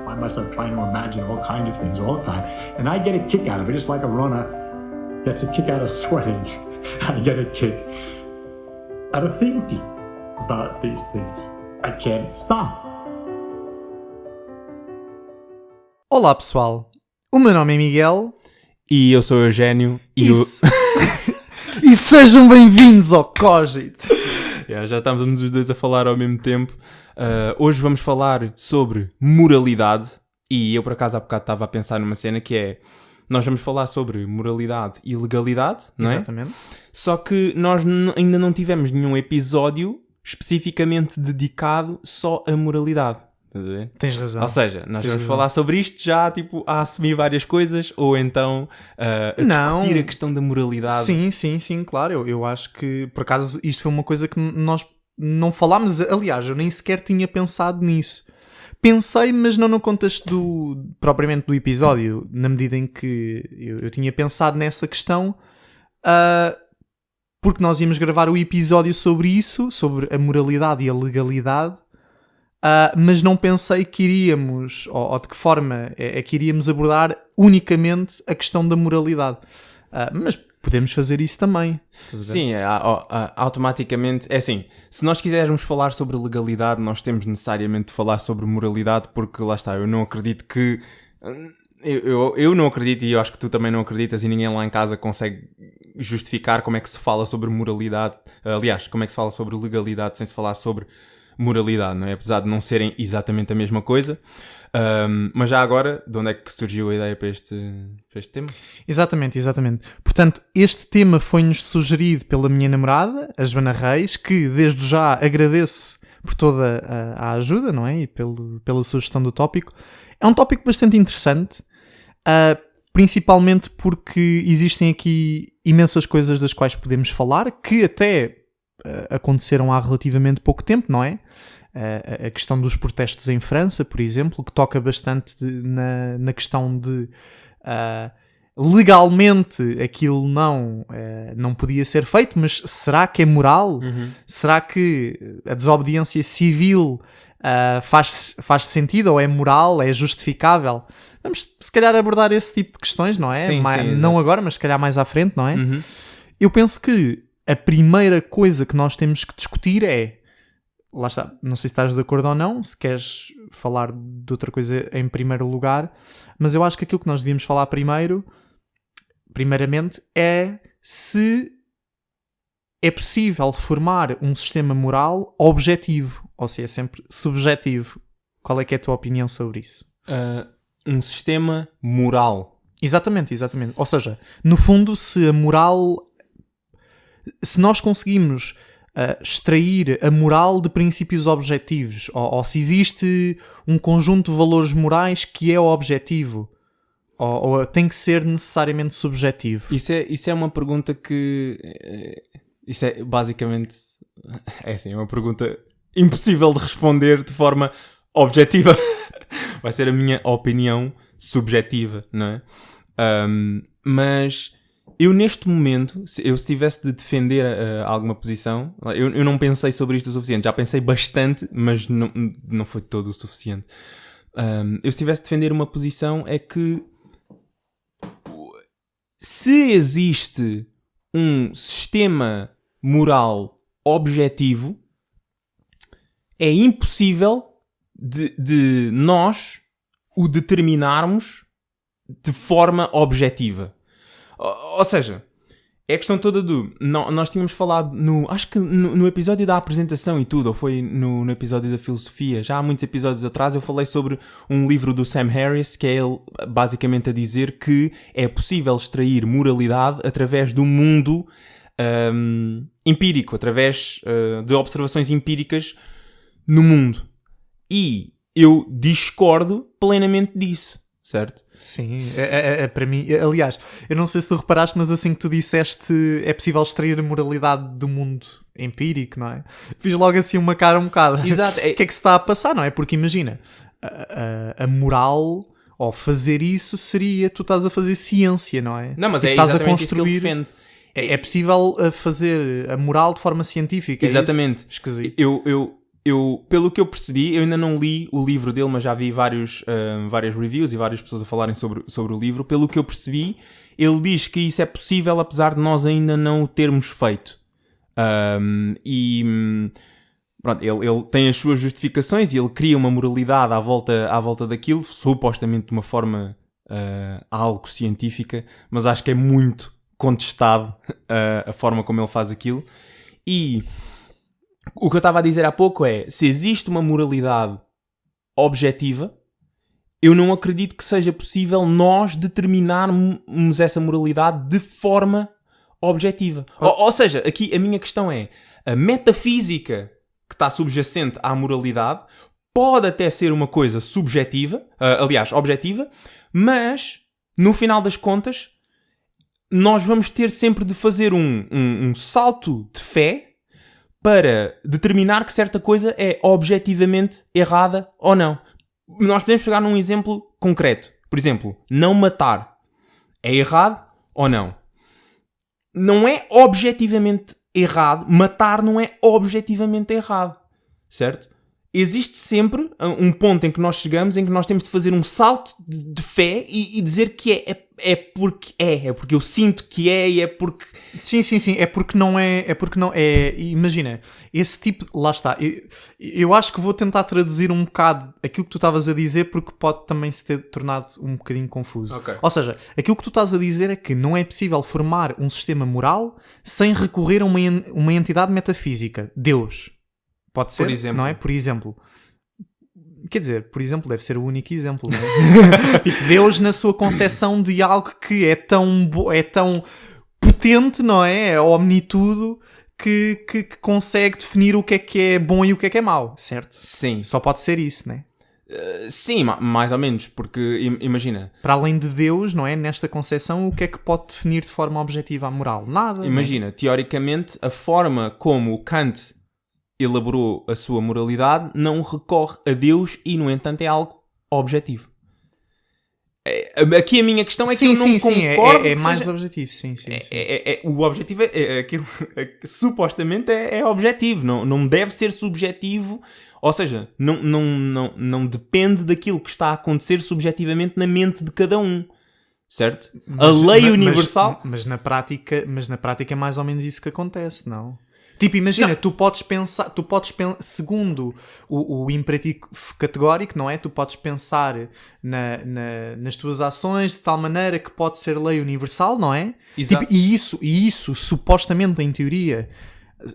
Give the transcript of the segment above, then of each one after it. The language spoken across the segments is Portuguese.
find myself trying to imagine all kinds of things all the time. And I get a kick out of it, just like a runner gets a kick out of sweating. I get a kick out of thinking about these things. I can't stop. Olá pessoal, o meu nome é Miguel. E eu sou o Eugénio. E sejam bem-vindos ao Cogito. Já estamos os dois a falar ao mesmo tempo. Hoje vamos falar sobre moralidade. E eu por acaso há bocado estava a pensar numa cena que é... Nós vamos falar sobre moralidade e legalidade, não é? Exatamente. Só que nós ainda não tivemos nenhum episódio especificamente dedicado só a moralidade. Estás a ver? Tens razão. Ou seja, nós vamos falar sobre isto já tipo, a assumir várias coisas ou então a discutir a questão da moralidade. Sim, claro. Eu acho que, por acaso, isto foi uma coisa que nós não falámos. Aliás, eu nem sequer tinha pensado nisso. Pensei, mas não no contexto propriamente do episódio, na medida em que eu tinha pensado nessa questão, porque nós íamos gravar o episódio sobre isso, sobre a moralidade e a legalidade, mas não pensei que iríamos, ou de que forma é que iríamos abordar unicamente a questão da moralidade. Mas podemos fazer isso também. Sim, automaticamente. É assim, se nós quisermos falar sobre legalidade, nós temos necessariamente de falar sobre moralidade, porque lá está, eu não acredito que... Eu não acredito, e eu acho que tu também não acreditas, e ninguém lá em casa consegue justificar como é que se fala sobre moralidade. Aliás, como é que se fala sobre legalidade sem se falar sobre moralidade, não é? Apesar de não serem exatamente a mesma coisa. Mas já agora, de onde é que surgiu a ideia para este tema? Exatamente. Portanto, este tema foi-nos sugerido pela minha namorada, a Joana Reis, que desde já agradeço por toda a ajuda, não é? E pela sugestão do tópico. É um tópico bastante interessante, principalmente porque existem aqui imensas coisas das quais podemos falar, que até aconteceram há relativamente pouco tempo, não é? A questão dos protestos em França, por exemplo, que toca bastante na questão de legalmente aquilo não podia ser feito, mas será que é moral? Uhum. Será que a desobediência civil faz sentido, ou é moral, é justificável? Vamos se calhar abordar esse tipo de questões, não é? Sim, não agora, mas se calhar mais à frente, não é? Uhum. Eu penso que a primeira coisa que nós temos que discutir é, lá está, não sei se estás de acordo ou não, se queres falar de outra coisa em primeiro lugar, mas eu acho que aquilo que nós devíamos falar primeiramente, é se é possível formar um sistema moral objetivo, ou se é sempre subjetivo. Qual é que é a tua opinião sobre isso? Um sistema moral. Exatamente. Ou seja, no fundo, se nós conseguimos extrair a moral de princípios objetivos, ou se existe um conjunto de valores morais que é objetivo, ou tem que ser necessariamente subjetivo. Isso é uma pergunta que... Isso é basicamente... É assim, é uma pergunta impossível de responder de forma objetiva. Vai ser a minha opinião subjetiva, não é? Mas... Eu, neste momento, se tivesse de defender alguma posição, eu não pensei sobre isto o suficiente. Já pensei bastante, mas não foi todo o suficiente. Eu, se tivesse de defender uma posição, é que se existe um sistema moral objetivo, é impossível de nós o determinarmos de forma objetiva. Ou seja, é a questão toda nós tínhamos falado acho que no episódio da apresentação e tudo, ou foi no episódio da filosofia, já há muitos episódios atrás, eu falei sobre um livro do Sam Harris, que é ele basicamente a dizer que é possível extrair moralidade através do mundo empírico, através de observações empíricas no mundo. E eu discordo plenamente disso, certo? Sim, para mim, aliás, eu não sei se tu reparaste, mas assim que tu disseste é possível extrair a moralidade do mundo empírico, não é? Fiz logo assim uma cara um bocado. Exato. O que é que se está a passar, não é? Porque imagina, a moral, ou fazer isso seria, tu estás a fazer ciência, não é? Não, mas tipo, é estás exatamente a construir, isso que ele defende. É possível fazer a moral de forma científica. Exatamente. É esquisito. Eu pelo que eu percebi, eu ainda não li o livro dele, mas já vi várias reviews e várias pessoas a falarem sobre o livro. Pelo que eu percebi, ele diz que isso é possível apesar de nós ainda não o termos feito. Pronto, ele tem as suas justificações e ele cria uma moralidade à volta daquilo, supostamente de uma forma algo científica, mas acho que é muito contestado a forma como ele faz aquilo. E o que eu estava a dizer há pouco é, se existe uma moralidade objetiva, eu não acredito que seja possível nós determinarmos essa moralidade de forma objetiva. Ou seja, aqui a minha questão é, a metafísica que está subjacente à moralidade pode até ser uma coisa subjetiva, objetiva, mas, no final das contas, nós vamos ter sempre de fazer um salto de fé para determinar que certa coisa é objetivamente errada ou não. Nós podemos pegar num exemplo concreto. Por exemplo, não matar. É errado ou não? Não é objetivamente errado. Matar não é objetivamente errado. Certo? Existe sempre um ponto em que nós chegamos em que nós temos de fazer um salto de fé e dizer que é porque eu sinto que e é porque... Sim, é porque não é, imagina, esse tipo, lá está, eu acho que vou tentar traduzir um bocado aquilo que tu estavas a dizer porque pode também se ter tornado um bocadinho confuso. Okay. Ou seja, aquilo que tu estás a dizer é que não é possível formar um sistema moral sem recorrer a uma entidade metafísica, Deus. Pode ser, por exemplo. não é? Por exemplo. Quer dizer, por exemplo, deve ser o único exemplo, não é? Tipo, Deus na sua concepção de algo que é tão potente, não é? É omnitudo que consegue definir o que é bom e o que é mau, certo? Sim. Só pode ser isso, não é? Sim, mais ou menos, porque imagina... Para além de Deus, não é? Nesta concepção, o que é que pode definir de forma objetiva a moral? Nada. Imagina, teoricamente, a forma como Kant elaborou a sua moralidade não recorre a Deus e, no entanto, é algo objetivo. Aqui a minha questão é que eu não concordo... É mais objetivo, sim. O objetivo é aquilo que supostamente é objetivo, não deve ser subjetivo, ou seja, não depende daquilo que está a acontecer subjetivamente na mente de cada um. Certo? A lei universal... Mas na prática é mais ou menos isso que acontece, não? Tipo, imagina, tu podes pensar, segundo o imperativo categórico, não é? Tu podes pensar nas tuas ações de tal maneira que pode ser lei universal, não é? Exato. Tipo, e isso, supostamente, em teoria,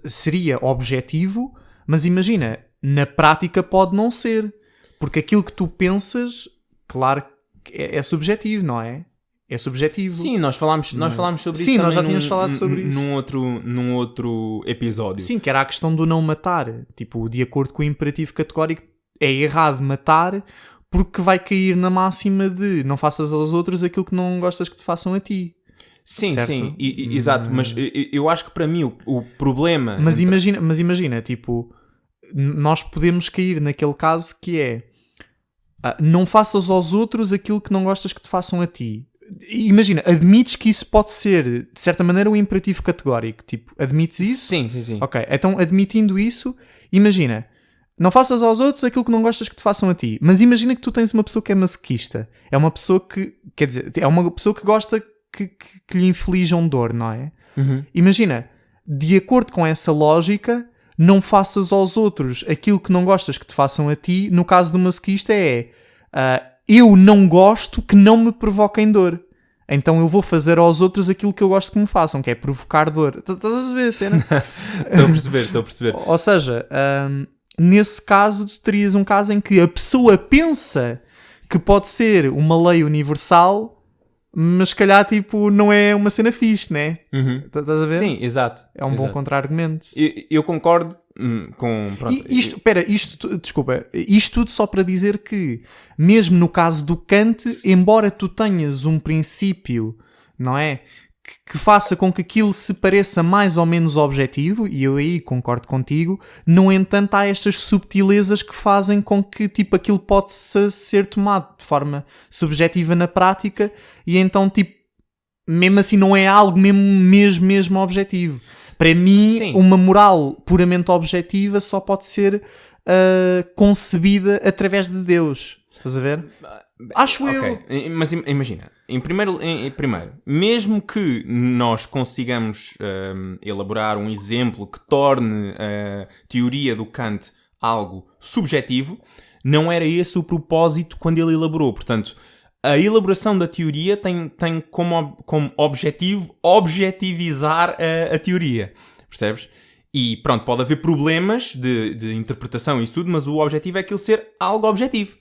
seria objetivo, mas imagina, na prática pode não ser. Porque aquilo que tu pensas, claro, é subjetivo, não é? É subjetivo. Sim, nós falámos sobre isso. Sim, nós já tínhamos falado sobre isso. Num outro episódio. Sim, que era a questão do não matar. Tipo, de acordo com o imperativo categórico, é errado matar porque vai cair na máxima de não faças aos outros aquilo que não gostas que te façam a ti. Sim, certo? Sim, exato. Mas eu acho que para mim o problema... Mas imagina, tipo, nós podemos cair naquele caso que é não faças aos outros aquilo que não gostas que te façam a ti. Imagina, admites que isso pode ser, de certa maneira, um imperativo categórico. Tipo, admites isso? Sim. Ok, então admitindo isso, imagina, não faças aos outros aquilo que não gostas que te façam a ti. Mas imagina que tu tens uma pessoa que é masoquista. É uma pessoa que, quer dizer, é uma pessoa que gosta que lhe inflijam dor, não é? Uhum. Imagina, de acordo com essa lógica, não faças aos outros aquilo que não gostas que te façam a ti. No caso do masoquista eu não gosto que não me provoquem dor. Então eu vou fazer aos outros aquilo que eu gosto que me façam, que é provocar dor. Estás a perceber a cena? Estou a perceber. Ou seja, nesse caso, tu terias um caso em que a pessoa pensa que pode ser uma lei universal, mas se calhar tipo, não é uma cena fixe, né? Uhum. Estás a ver? Sim, exato. É um bom contra-argumento. Eu concordo com... Pronto. Isto tudo só para dizer que, mesmo no caso do Kant, embora tu tenhas um princípio, não é? Que faça com que aquilo se pareça mais ou menos objetivo, e eu aí concordo contigo, no entanto há estas subtilezas que fazem com que tipo, aquilo possa ser tomado de forma subjetiva na prática, e então tipo, mesmo assim não é algo mesmo objetivo. Para mim, uma moral puramente objetiva só pode ser concebida através de Deus. Estás a ver? Acho eu. Mas imagina, primeiro, mesmo que nós consigamos elaborar um exemplo que torne a teoria do Kant algo subjetivo, não era esse o propósito quando ele elaborou. Portanto, a elaboração da teoria tem como objetivo objetivizar a teoria. Percebes? E pronto, pode haver problemas de interpretação e isso tudo, mas o objetivo é aquilo ser algo objetivo.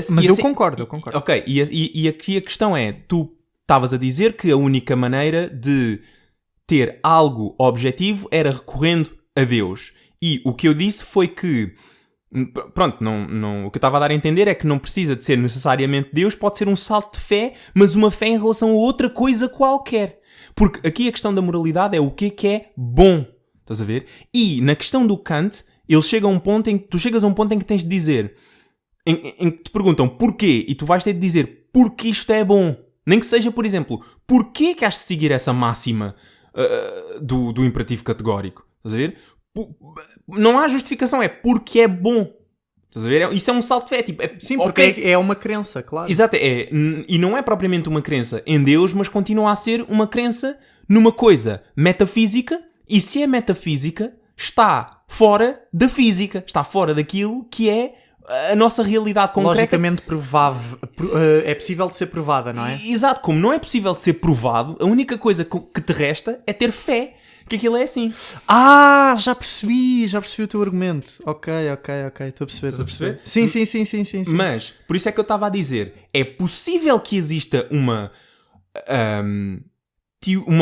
Mas eu concordo. Ok, e aqui a questão é, tu estavas a dizer que a única maneira de ter algo objetivo era recorrendo a Deus. E o que eu disse foi que, pronto, o que eu estava a dar a entender é que não precisa de ser necessariamente Deus, pode ser um salto de fé, mas uma fé em relação a outra coisa qualquer. Porque aqui a questão da moralidade é o que é bom, estás a ver? E na questão do Kant, ele chega a um ponto em que tu chegas a um ponto em que tens de dizer... Em que te perguntam porquê, e tu vais ter de dizer porque isto é bom. Nem que seja, por exemplo, porquê que has de seguir essa máxima do imperativo categórico? Estás a ver? Não há justificação, é porque é bom. Estás a ver? Isso é um salto de fé. Tipo, sim, porque é uma crença, claro. Exato, e não é propriamente uma crença em Deus, mas continua a ser uma crença numa coisa metafísica, e se é metafísica, está fora da física, está fora daquilo que é a nossa realidade concreta. Logicamente provável, é possível de ser provada, não é? Exato, como não é possível de ser provado, a única coisa que te resta é ter fé que aquilo é assim. Já percebi o teu argumento. Ok, estou a perceber. Estás a perceber? Sim. Mas, por isso é que eu estava a dizer, é possível que exista uma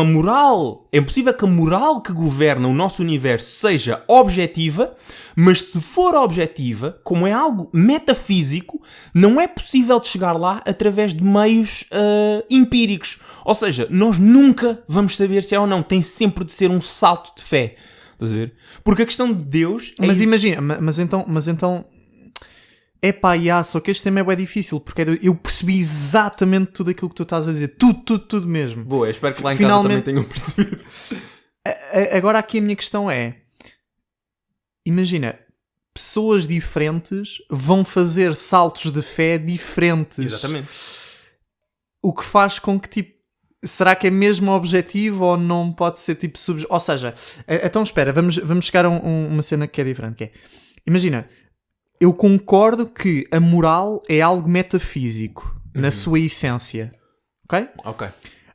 moral, é possível que a moral que governa o nosso universo seja objetiva, mas se for objetiva, como é algo metafísico, não é possível de chegar lá através de meios empíricos. Ou seja, nós nunca vamos saber se é ou não, tem sempre de ser um salto de fé. Estás a ver? Porque a questão de Deus... Mas imagina, mas então... só que este tema é bem difícil, porque eu percebi exatamente tudo aquilo que tu estás a dizer. Tudo mesmo. Boa, espero que lá em casa também tenham percebido. Agora aqui a minha questão é... Imagina, pessoas diferentes vão fazer saltos de fé diferentes. Exatamente. O que faz com que, tipo... Será que é mesmo objetivo ou não pode ser, tipo... Ou seja, então espera, vamos chegar a uma cena que é diferente, que é... Imagina... Eu concordo que a moral é algo metafísico, na sua essência. Ok? Ok.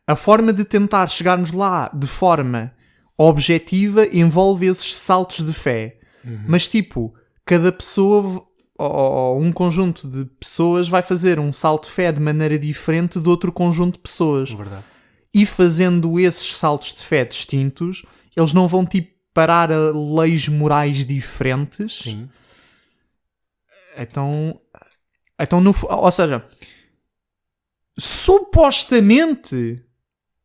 A forma de tentar chegarmos lá de forma objetiva envolve esses saltos de fé. Mas, tipo, cada pessoa, ou um conjunto de pessoas, vai fazer um salto de fé de maneira diferente de outro conjunto de pessoas. Verdade. E fazendo esses saltos de fé distintos, eles não vão, tipo, parar a leis morais diferentes. Sim. Então ou seja, supostamente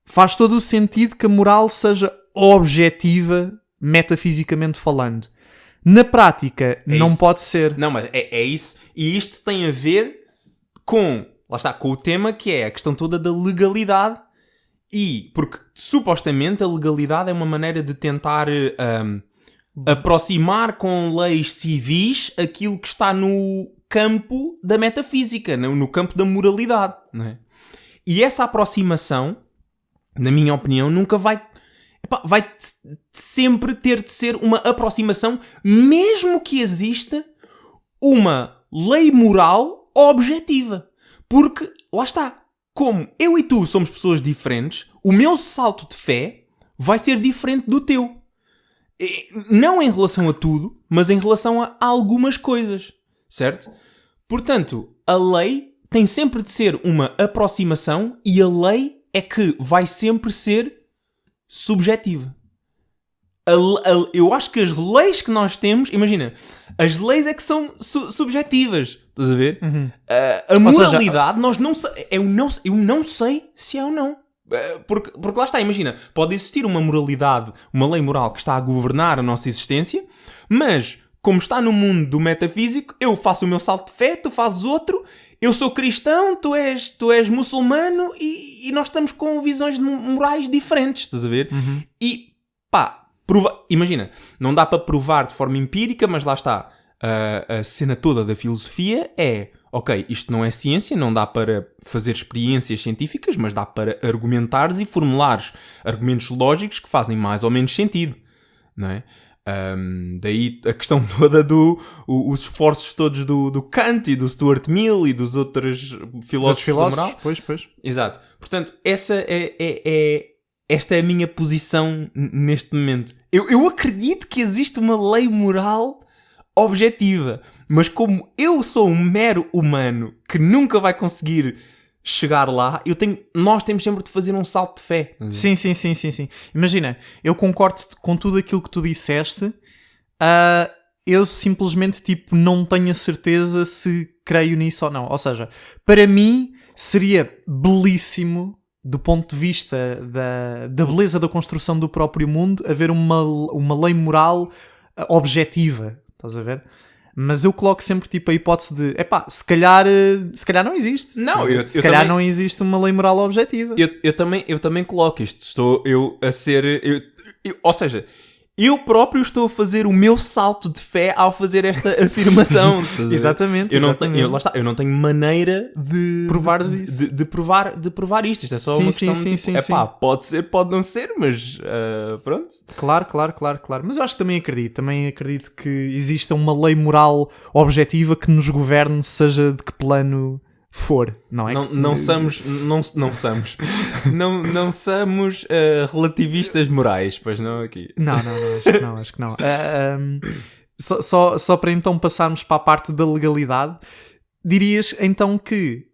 faz todo o sentido que a moral seja objetiva, metafisicamente falando. Na prática, não isso. pode ser. Não, mas é isso. E isto tem a ver com, lá está, com o tema que é a questão toda da legalidade. E, porque supostamente a legalidade é uma maneira de tentar... aproximar com leis civis aquilo que está no campo da metafísica, no campo da moralidade, não é? E essa aproximação, na minha opinião, nunca vai sempre ter de ser uma aproximação, mesmo que exista uma lei moral objetiva. Porque, lá está, como eu e tu somos pessoas diferentes, o meu salto de fé vai ser diferente do teu. Não em relação a tudo, mas em relação a algumas coisas, certo? Portanto, a lei tem sempre de ser uma aproximação e a lei é que vai sempre ser subjetiva. Eu acho que as leis que nós temos, imagina, as leis é que são subjetivas, estás a ver? A moralidade, nós não eu não sei se é ou não. Porque lá está, imagina, pode existir uma moralidade, uma lei moral que está a governar a nossa existência, mas como está no mundo do metafísico, eu faço o meu salto de fé, tu fazes outro, eu sou cristão, tu és muçulmano e nós estamos com visões morais diferentes, estás a ver? E imagina, não dá para provar de forma empírica, mas lá está, a cena toda da filosofia é, ok, isto não é ciência, não dá para fazer experiências científicas, mas dá para argumentares e formulares argumentos lógicos que fazem mais ou menos sentido, não é? Daí a questão toda os esforços todos do Kant e do Stuart Mill e dos outros filósofos da moral. Pois. Exato. Portanto, esta é a minha posição neste momento. Eu acredito que existe uma lei moral objetiva, mas como eu sou um mero humano que nunca vai conseguir chegar lá, nós temos sempre de fazer um salto de fé. Sim. Imagina, eu concordo com tudo aquilo que tu disseste. Eu simplesmente não tenho a certeza se creio nisso ou não. Ou seja, para mim seria belíssimo, do ponto de vista da beleza da construção do próprio mundo, haver uma lei moral objetiva. Estás a ver? Mas eu coloco sempre a hipótese de se calhar não existe. Não, se calhar também não existe uma lei moral objetiva. Eu também coloco isto. Estou eu a ser... ou seja, eu próprio estou a fazer o meu salto de fé ao fazer esta afirmação. Exatamente. Eu não tenho maneira de provar isso. De provar isto. Isto é só uma questão sim. Pode ser, pode não ser, mas pronto. Claro. Mas eu acho que também acredito que exista uma lei moral objetiva que nos governe, seja de que plano for, não é? Não somos relativistas morais, pois não aqui. Não, acho que não. Só para então passarmos para a parte da legalidade, dirias então que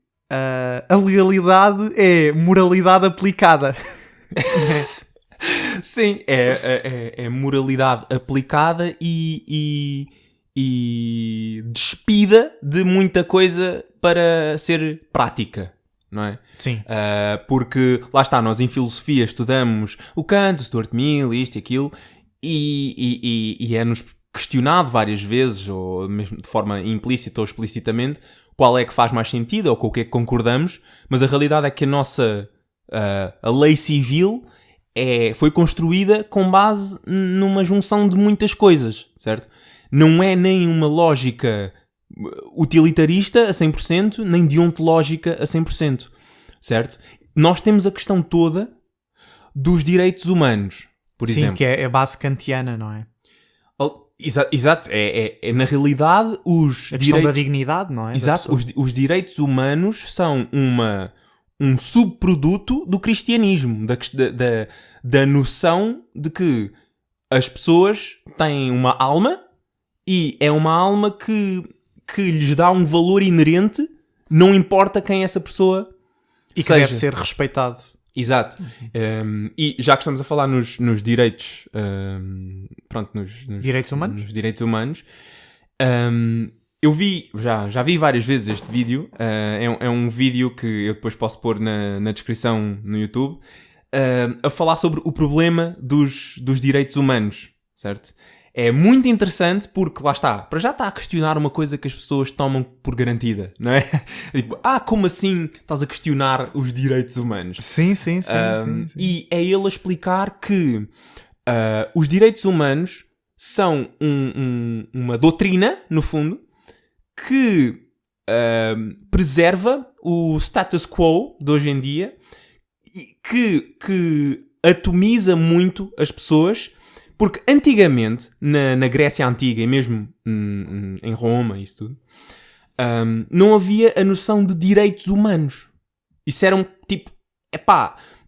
a legalidade é moralidade aplicada. Sim, é moralidade aplicada e despida de muita coisa para ser prática, não é? Sim. Porque, lá está, nós em filosofia estudamos o Kant, o Stuart Mill, isto e aquilo, e é-nos questionado várias vezes, ou mesmo de forma implícita ou explicitamente, qual é que faz mais sentido ou com o que é que concordamos, mas a realidade é que a nossa a lei civil foi construída com base numa junção de muitas coisas, certo? Não é nem uma lógica utilitarista a 100%, nem deontológica a 100%, certo? Nós temos a questão toda dos direitos humanos, por exemplo. Sim, que é a base kantiana, não é? Exato. É na realidade a questão da dignidade, não é? Exato. Os direitos humanos são um subproduto do cristianismo, da noção de que as pessoas têm uma alma e é uma alma que lhes dá um valor inerente, não importa quem essa pessoa e que seja. Deve ser respeitado. Exato. E já que estamos a falar nos direitos... nos direitos humanos? Nos direitos humanos. Eu já vi várias vezes este vídeo. É um vídeo que eu depois posso pôr na descrição no YouTube. A falar sobre o problema dos direitos humanos, certo? É muito interessante porque, lá está, para já está a questionar uma coisa que as pessoas tomam por garantida, não é? Tipo, como assim estás a questionar os direitos humanos? Sim. E é ele a explicar que os direitos humanos são uma doutrina, no fundo, que preserva o status quo de hoje em dia, que atomiza muito as pessoas. Porque antigamente, na Grécia Antiga e mesmo em Roma e isso tudo, não havia a noção de direitos humanos. Isso era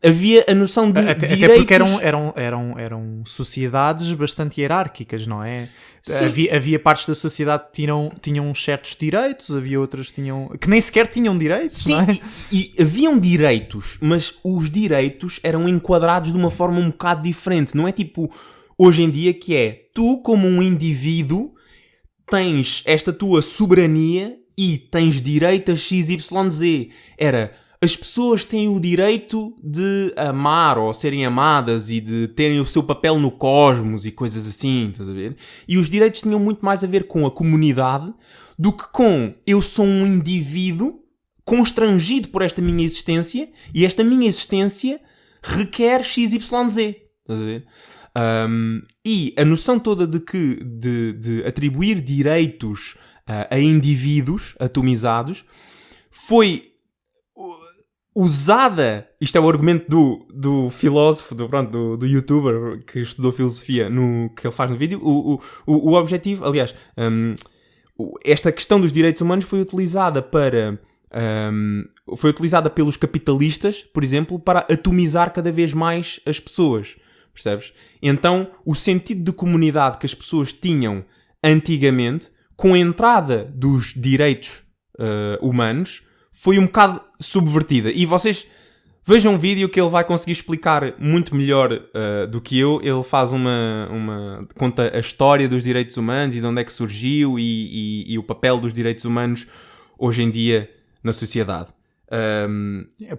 havia a noção de direitos... Até porque eram sociedades bastante hierárquicas, não é? Havia partes da sociedade que tinham certos direitos, havia outras que nem sequer tinham direitos. Sim, não é? e haviam direitos, mas os direitos eram enquadrados de uma forma um bocado diferente. Não é tipo... Hoje em dia que é, tu como um indivíduo tens esta tua soberania e tens direito a XYZ. As pessoas têm o direito de amar ou serem amadas e de terem o seu papel no cosmos e coisas assim, estás a ver? E os direitos tinham muito mais a ver com a comunidade do que com eu sou um indivíduo constrangido por esta minha existência e esta minha existência requer XYZ, estás a ver? E a noção toda de atribuir direitos a indivíduos atomizados foi usada, isto é o argumento do filósofo, do youtuber que estudou filosofia que ele faz no vídeo, o objetivo, aliás, esta questão dos direitos humanos foi utilizada pelos capitalistas, por exemplo, para atomizar cada vez mais as pessoas, percebes? Então, o sentido de comunidade que as pessoas tinham antigamente, com a entrada dos direitos humanos, foi um bocado subvertida. E vocês vejam um vídeo que ele vai conseguir explicar muito melhor do que eu. Ele faz conta a história dos direitos humanos e de onde é que surgiu e o papel dos direitos humanos hoje em dia na sociedade.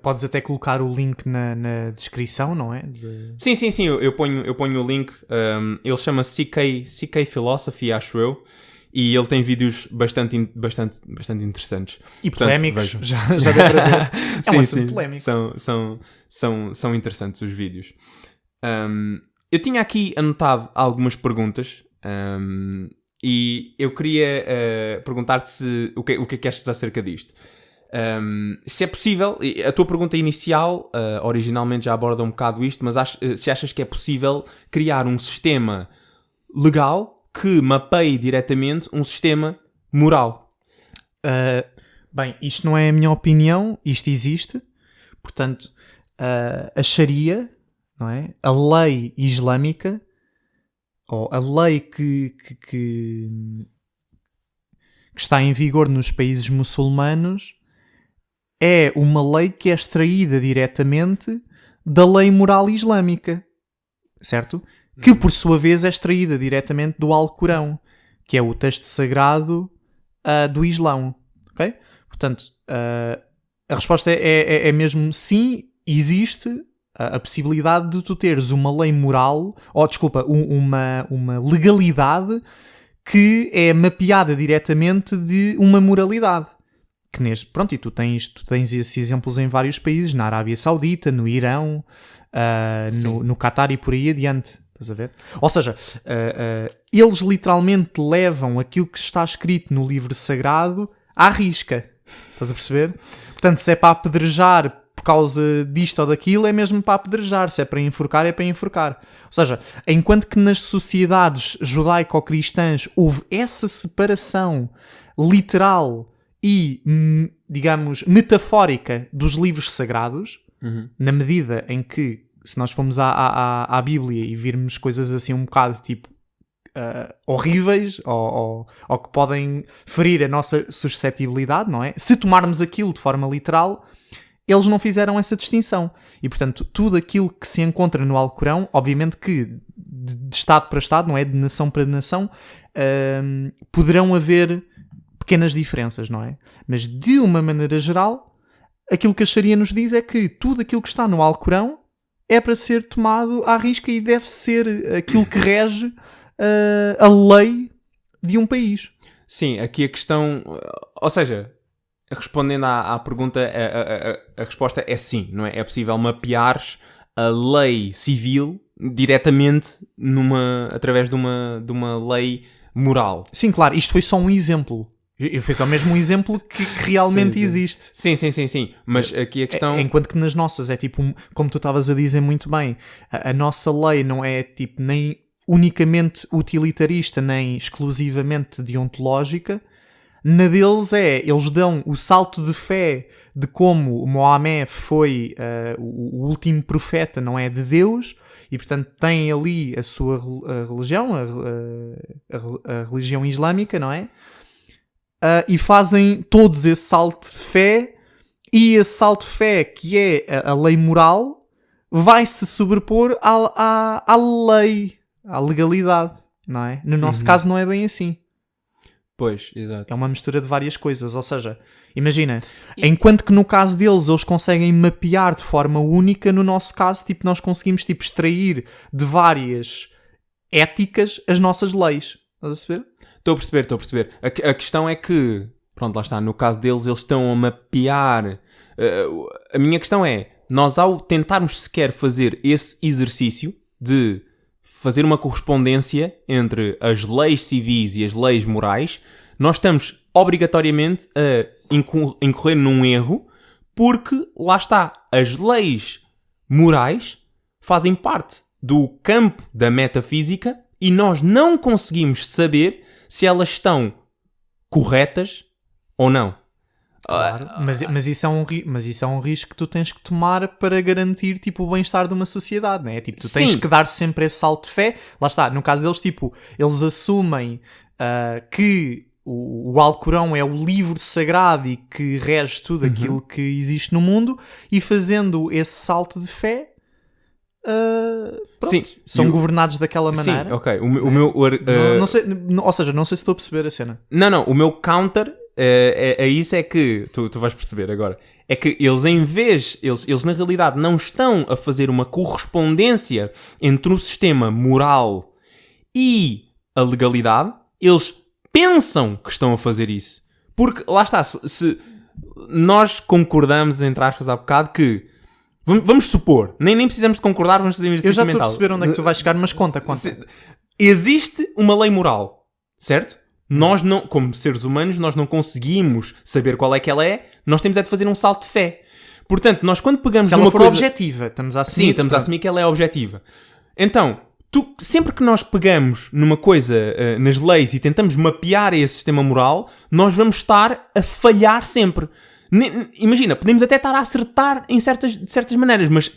Podes até colocar o link na descrição, não é? Sim, eu ponho o link. Ele chama-se CK Philosophy, acho eu. E ele tem vídeos bastante interessantes. E polémicos, já deu para ver. É um assunto polémico. São interessantes os vídeos. Eu tinha aqui anotado algumas perguntas e eu queria perguntar-te o que é que achas acerca disto. Se é possível, a tua pergunta inicial originalmente já aborda um bocado isto, mas se achas que é possível criar um sistema legal que mapeie diretamente um sistema moral. Bem, isto não é a minha opinião, isto existe. Portanto, a Sharia, não é? A lei islâmica, ou a lei que está em vigor nos países muçulmanos, é uma lei que é extraída diretamente da lei moral islâmica, certo? Que por sua vez é extraída diretamente do Alcorão, que é o texto sagrado do Islão, ok? Portanto, a resposta é mesmo sim, existe a possibilidade de tu teres uma lei moral, uma legalidade que é mapeada diretamente de uma moralidade. E tu tens esses exemplos em vários países, na Arábia Saudita, no Irão, no Qatar e por aí adiante. Estás a ver? Ou seja, eles literalmente levam aquilo que está escrito no livro sagrado à risca. Estás a perceber? Portanto, se é para apedrejar por causa disto ou daquilo, é mesmo para apedrejar. Se é para enforcar, é para enforcar. Ou seja, enquanto que nas sociedades judaico-cristãs houve essa separação literal e, digamos, metafórica dos livros sagrados, na medida em que, se nós formos à Bíblia e virmos coisas assim um bocado tipo horríveis ou que podem ferir a nossa suscetibilidade, não é? Se tomarmos aquilo de forma literal, eles não fizeram essa distinção. E, portanto, tudo aquilo que se encontra no Alcorão, obviamente que de Estado para Estado, não é? De nação para nação, poderão haver pequenas diferenças, não é? Mas, de uma maneira geral, aquilo que a Sharia nos diz é que tudo aquilo que está no Alcorão é para ser tomado à risca e deve ser aquilo que rege a lei de um país. Sim, aqui a questão... Ou seja, respondendo à pergunta, a resposta é sim, não é? É possível mapeares a lei civil diretamente através de uma lei moral. Sim, claro. Isto foi só um exemplo. Foi só mesmo um exemplo que realmente existe. Sim. Mas aqui a questão... Enquanto que nas nossas é tipo, como tu estavas a dizer muito bem, a nossa lei não é tipo nem unicamente utilitarista, nem exclusivamente deontológica. Na deles eles dão o salto de fé de como Mohamed foi o último profeta, não é, de Deus, e portanto tem ali a sua religião, a religião islâmica, não é? E fazem todos esse salto de fé, e esse salto de fé, que é a lei moral, vai se sobrepor à lei, à legalidade, não é? No nosso caso não é bem assim. Pois, exato. É uma mistura de várias coisas, ou seja, imagina, enquanto que no caso deles eles conseguem mapear de forma única, no nosso caso, tipo, nós conseguimos tipo, extrair de várias éticas as nossas leis. Estás a perceber? Estou a perceber. A questão é que, pronto, lá está, no caso deles, eles estão a mapear. A minha questão é, nós ao tentarmos sequer fazer esse exercício de fazer uma correspondência entre as leis civis e as leis morais, nós estamos obrigatoriamente a incorrer num erro, porque, lá está, as leis morais fazem parte do campo da metafísica e nós não conseguimos saber se elas estão corretas ou não. Claro, mas isso é um risco que tu tens que tomar para garantir, tipo, o bem-estar de uma sociedade, não é? Tipo, tu tens Sim. que dar sempre esse salto de fé. Lá está, no caso deles, tipo, eles assumem que o Alcorão é o livro sagrado e que rege tudo aquilo que existe no mundo, e fazendo esse salto de fé, pronto, Sim. são governados daquela maneira. Sim, ok. O meu... Não sei, ou seja, não sei se estou a perceber a cena. Não, o meu counter a isso é que, tu vais perceber agora, é que eles eles na realidade não estão a fazer uma correspondência entre o sistema moral e a legalidade, eles pensam que estão a fazer isso. Porque, lá está, se nós concordamos, entre aspas, há bocado, que vamos supor, nem precisamos de concordar, vamos fazer um exercício Eu já estou a mental. perceber onde é que tu vais chegar, mas conta. Existe uma lei moral, certo? Nós não, como seres humanos, nós não conseguimos saber qual é que ela é, nós temos é de fazer um salto de fé. Portanto, nós quando pegamos Se ela numa for coisa... objetiva, estamos a assumir. Sim, estamos a assumir que ela é objetiva. Então, sempre que nós pegamos numa coisa nas leis e tentamos mapear esse sistema moral, nós vamos estar a falhar sempre. Imagina, podemos até estar a acertar de certas maneiras, mas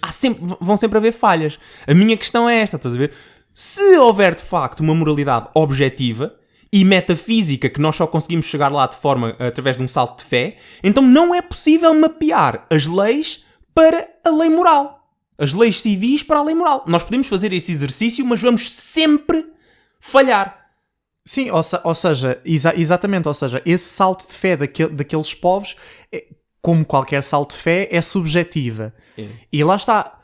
vão sempre haver falhas. A minha questão é esta, estás a ver? Se houver de facto uma moralidade objetiva e metafísica que nós só conseguimos chegar lá de forma através de um salto de fé, então não é possível mapear as leis para a lei moral. As leis civis para a lei moral. Nós podemos fazer esse exercício, mas vamos sempre falhar. Sim, ou seja, exatamente, ou seja, esse salto de fé daqueles povos, como qualquer salto de fé, é subjetiva. É. E lá está.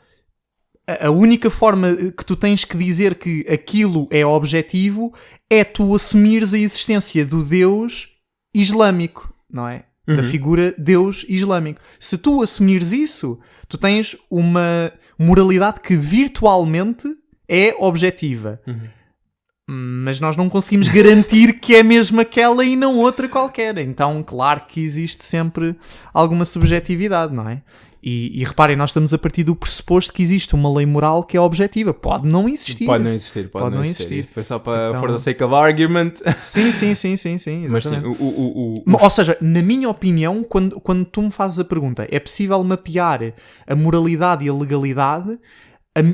A única forma que tu tens que dizer que aquilo é objetivo é tu assumires a existência do Deus islâmico, não é? Da figura Deus islâmico. Se tu assumires isso, tu tens uma moralidade que virtualmente é objetiva. Mas nós não conseguimos garantir que é mesmo aquela e não outra qualquer. Então, claro que existe sempre alguma subjetividade, não é? E reparem, nós estamos a partir do pressuposto que existe uma lei moral que é objetiva. Pode não existir. Pode não existir. Isto foi só para Então... for the sake of argument. Sim, exatamente. Mas sim, Ou seja, na minha opinião, quando tu me fazes a pergunta, é possível mapear a moralidade e a legalidade?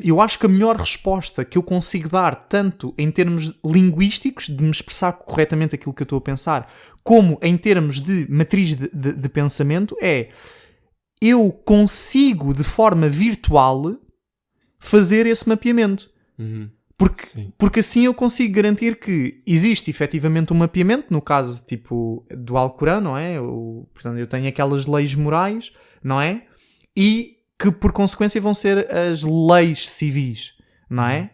Eu acho que a melhor resposta que eu consigo dar, tanto em termos linguísticos, de me expressar corretamente aquilo que eu estou a pensar, como em termos de matriz de pensamento, é: eu consigo, de forma virtual, fazer esse mapeamento. Porque assim eu consigo garantir que existe efetivamente um mapeamento, no caso tipo do Alcorão, não é? Portanto, eu tenho aquelas leis morais, não é? E que por consequência vão ser as leis civis, não é?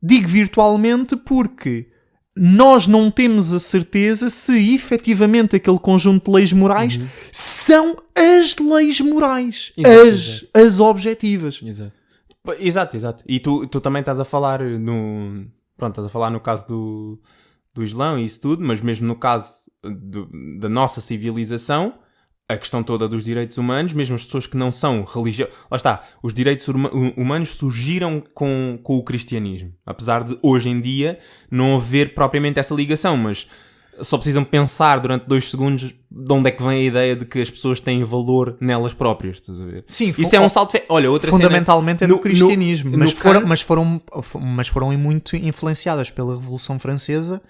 Digo virtualmente porque nós não temos a certeza se efetivamente aquele conjunto de leis morais são as leis morais, as objetivas. Exato. E tu também estás a falar no caso do Islão e isso tudo, mas mesmo no caso da nossa civilização, a questão toda dos direitos humanos, mesmo as pessoas que não são religiosas... Lá está, os direitos humanos surgiram com o cristianismo. Apesar de, hoje em dia, não haver propriamente essa ligação, mas só precisam pensar durante 2 segundos de onde é que vem a ideia de que as pessoas têm valor nelas próprias, estás a ver? Sim, isso é um salto de fé. Olha, outra fundamentalmente cena, é do cristianismo, Kant... mas foram muito influenciadas pela Revolução Francesa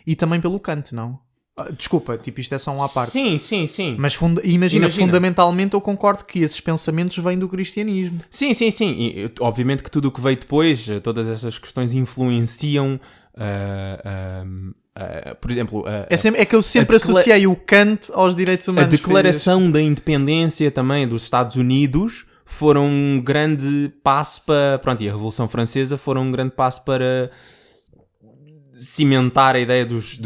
e também pelo Kant, não? Desculpa, tipo, isto é só um à parte. Sim. Mas imagina, fundamentalmente eu concordo que esses pensamentos vêm do cristianismo. Sim. E, obviamente que tudo o que veio depois, todas essas questões influenciam, por exemplo... É que eu sempre associei o Kant aos direitos humanos. A declaração da independência também dos Estados Unidos foram um grande passo para... Pronto, e a Revolução Francesa foram um grande passo para cimentar a ideia dos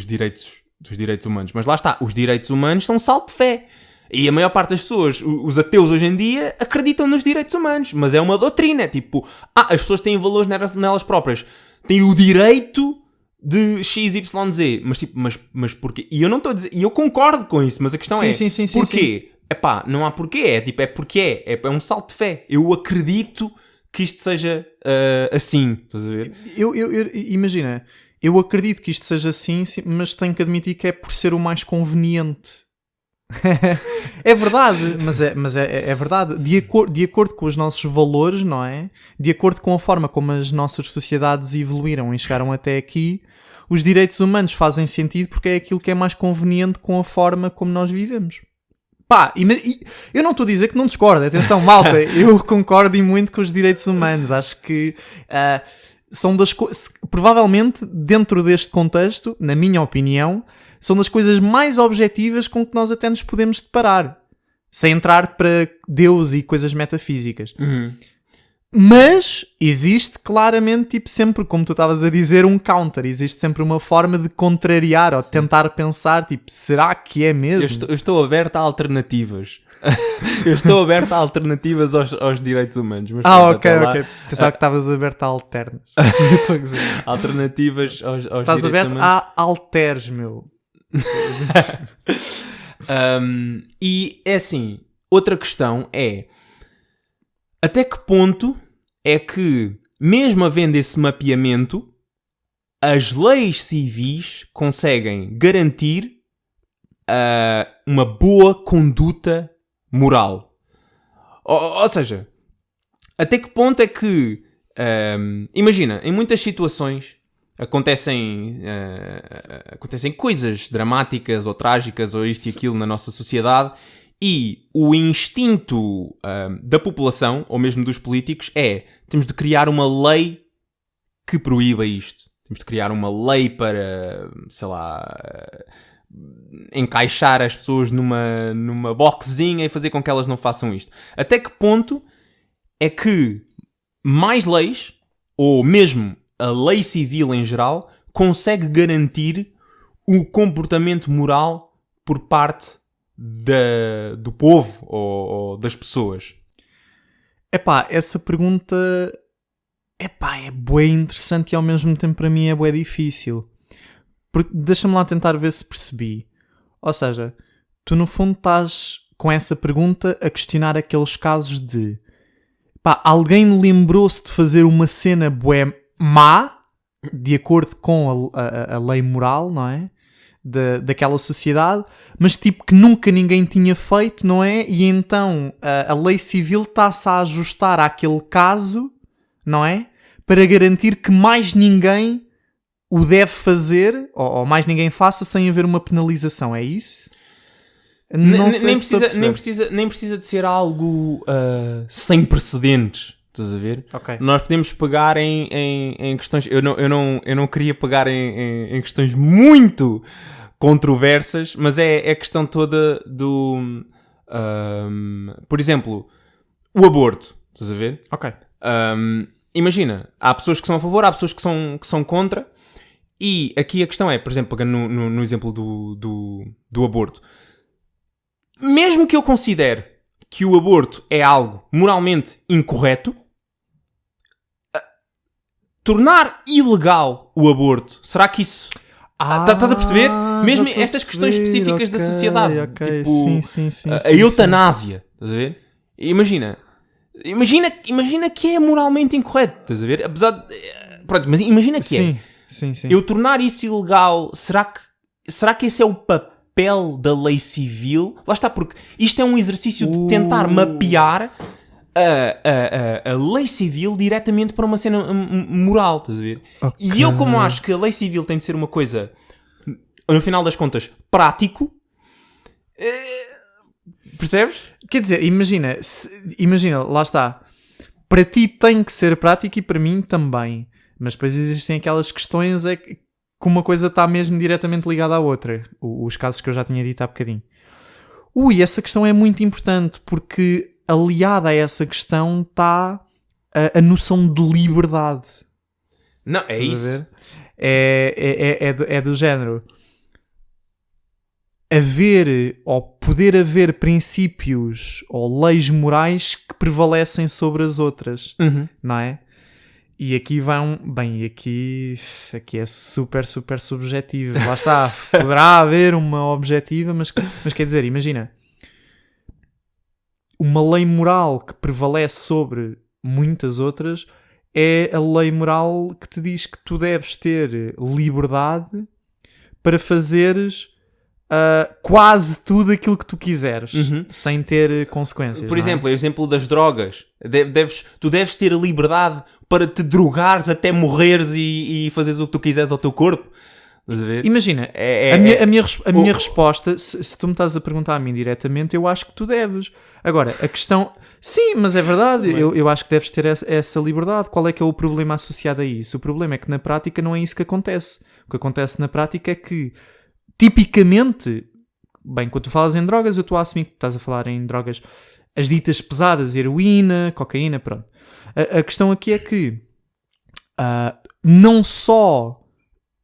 direitos humanos. Mas lá está, os direitos humanos são um salto de fé. E a maior parte das pessoas, os ateus hoje em dia, acreditam nos direitos humanos. Mas é uma doutrina. É tipo, as pessoas têm valores nelas próprias. Têm o direito de XYZ. Mas tipo, mas porquê? E eu não estou a dizer... E eu concordo com isso, mas a questão é... Sim, porquê? Epá, não há porquê. É tipo, é porque é um salto de fé. Eu acredito que isto seja assim. Estás a ver? Imagina, eu acredito que isto seja assim, mas tenho que admitir que é por ser o mais conveniente. É verdade, mas é verdade. De acordo com os nossos valores, não é? De acordo com a forma como as nossas sociedades evoluíram e chegaram até aqui, os direitos humanos fazem sentido porque é aquilo que é mais conveniente com a forma como nós vivemos. Pá, eu não estou a dizer que não discordo, atenção, malta, eu concordo e muito com os direitos humanos. Acho que são das coisas, provavelmente dentro deste contexto, na minha opinião, são das coisas mais objetivas com que nós até nos podemos deparar, sem entrar para Deus e coisas metafísicas. Mas existe claramente, tipo, sempre, como tu estavas a dizer, um counter. Existe sempre uma forma de contrariar ou de tentar pensar, tipo, será que é mesmo? Eu estou aberto a alternativas. Eu estou aberto a alternativas aos direitos humanos. Mas ok. Pensava que estavas aberto a alternas. Estou a dizer. Alternativas aos Estás direitos aberto humanos. a alteres, meu. E é assim, outra questão é até que ponto é que, mesmo havendo esse mapeamento, as leis civis conseguem garantir uma boa conduta moral. Ou seja, até que ponto é que imagina, em muitas situações acontecem coisas dramáticas ou trágicas ou isto e aquilo na nossa sociedade e o instinto da população, ou mesmo dos políticos, temos de criar uma lei que proíba isto. Temos de criar uma lei para, sei lá, encaixar as pessoas numa boxzinha e fazer com que elas não façam isto. Até que ponto é que mais leis, ou mesmo a lei civil em geral, consegue garantir o comportamento moral por parte do povo ou das pessoas? Epá, essa pergunta é bué interessante e ao mesmo tempo para mim é bué difícil. Deixa-me lá tentar ver se percebi. Ou seja, tu no fundo estás com essa pergunta a questionar aqueles casos de alguém lembrou-se de fazer uma cena bué má, de acordo com a lei moral, não é? Daquela sociedade, mas tipo que nunca ninguém tinha feito, não é? E então a lei civil está-se a ajustar àquele caso, não é? Para garantir que mais ninguém o deve fazer, ou mais ninguém faça sem haver uma penalização, é isso? Não sei se nem precisa de ser algo sem precedentes. Estás a ver? Okay. Nós podemos pegar em questões... Eu não queria pegar em questões muito controversas, mas é a questão toda do... por exemplo, o aborto. Estás a ver? Ok. Imagina, há pessoas que são a favor, há pessoas que são contra, e aqui a questão é, por exemplo, pegando no exemplo do aborto, mesmo que eu considere que o aborto é algo moralmente incorreto, tornar ilegal o aborto, será que isso... Estás a perceber? Mesmo estas questões específicas da sociedade. Tipo, sim, a eutanásia. Estás a ver? Imagina que é moralmente incorreto. Estás a ver? Apesar de... Pronto, mas imagina que é. Sim. Eu tornar isso ilegal, será que esse é o papel da lei civil? Lá está, porque isto é um exercício de tentar mapear a lei civil diretamente para uma cena moral, estás a ver? Okay. E eu, como acho que a lei civil tem de ser uma coisa, no final das contas, prático, percebes? Quer dizer, imagina, lá está, para ti tem que ser prático e para mim também, mas depois existem aquelas questões que uma coisa está mesmo diretamente ligada à outra, os casos que eu já tinha dito há bocadinho. Essa questão é muito importante, porque aliada a essa questão está a noção de liberdade. Não, é isso. É do género. Haver ou poder haver princípios ou leis morais que prevalecem sobre as outras, não é? E aqui vai aqui é super, super subjetivo. Lá está, poderá haver uma objetiva, mas quer dizer, imagina, uma lei moral que prevalece sobre muitas outras é a lei moral que te diz que tu deves ter liberdade para fazeres quase tudo aquilo que tu quiseres, sem ter consequências. Por exemplo, o exemplo das drogas. Tu deves ter a liberdade para te drogares até morreres e fazeres o que tu quiseres ao teu corpo. Estás a ver? Imagina, a minha resposta, se tu me estás a perguntar a mim diretamente, eu acho que tu deves. Agora, a questão... Sim, mas é verdade, eu acho que deves ter essa liberdade. Qual é que é o problema associado a isso? O problema é que na prática não é isso que acontece. O que acontece na prática é que, tipicamente, bem, quando tu falas em drogas, eu estou a assumir que estás a falar em drogas, as ditas pesadas, heroína, cocaína, pronto. A questão aqui é que não só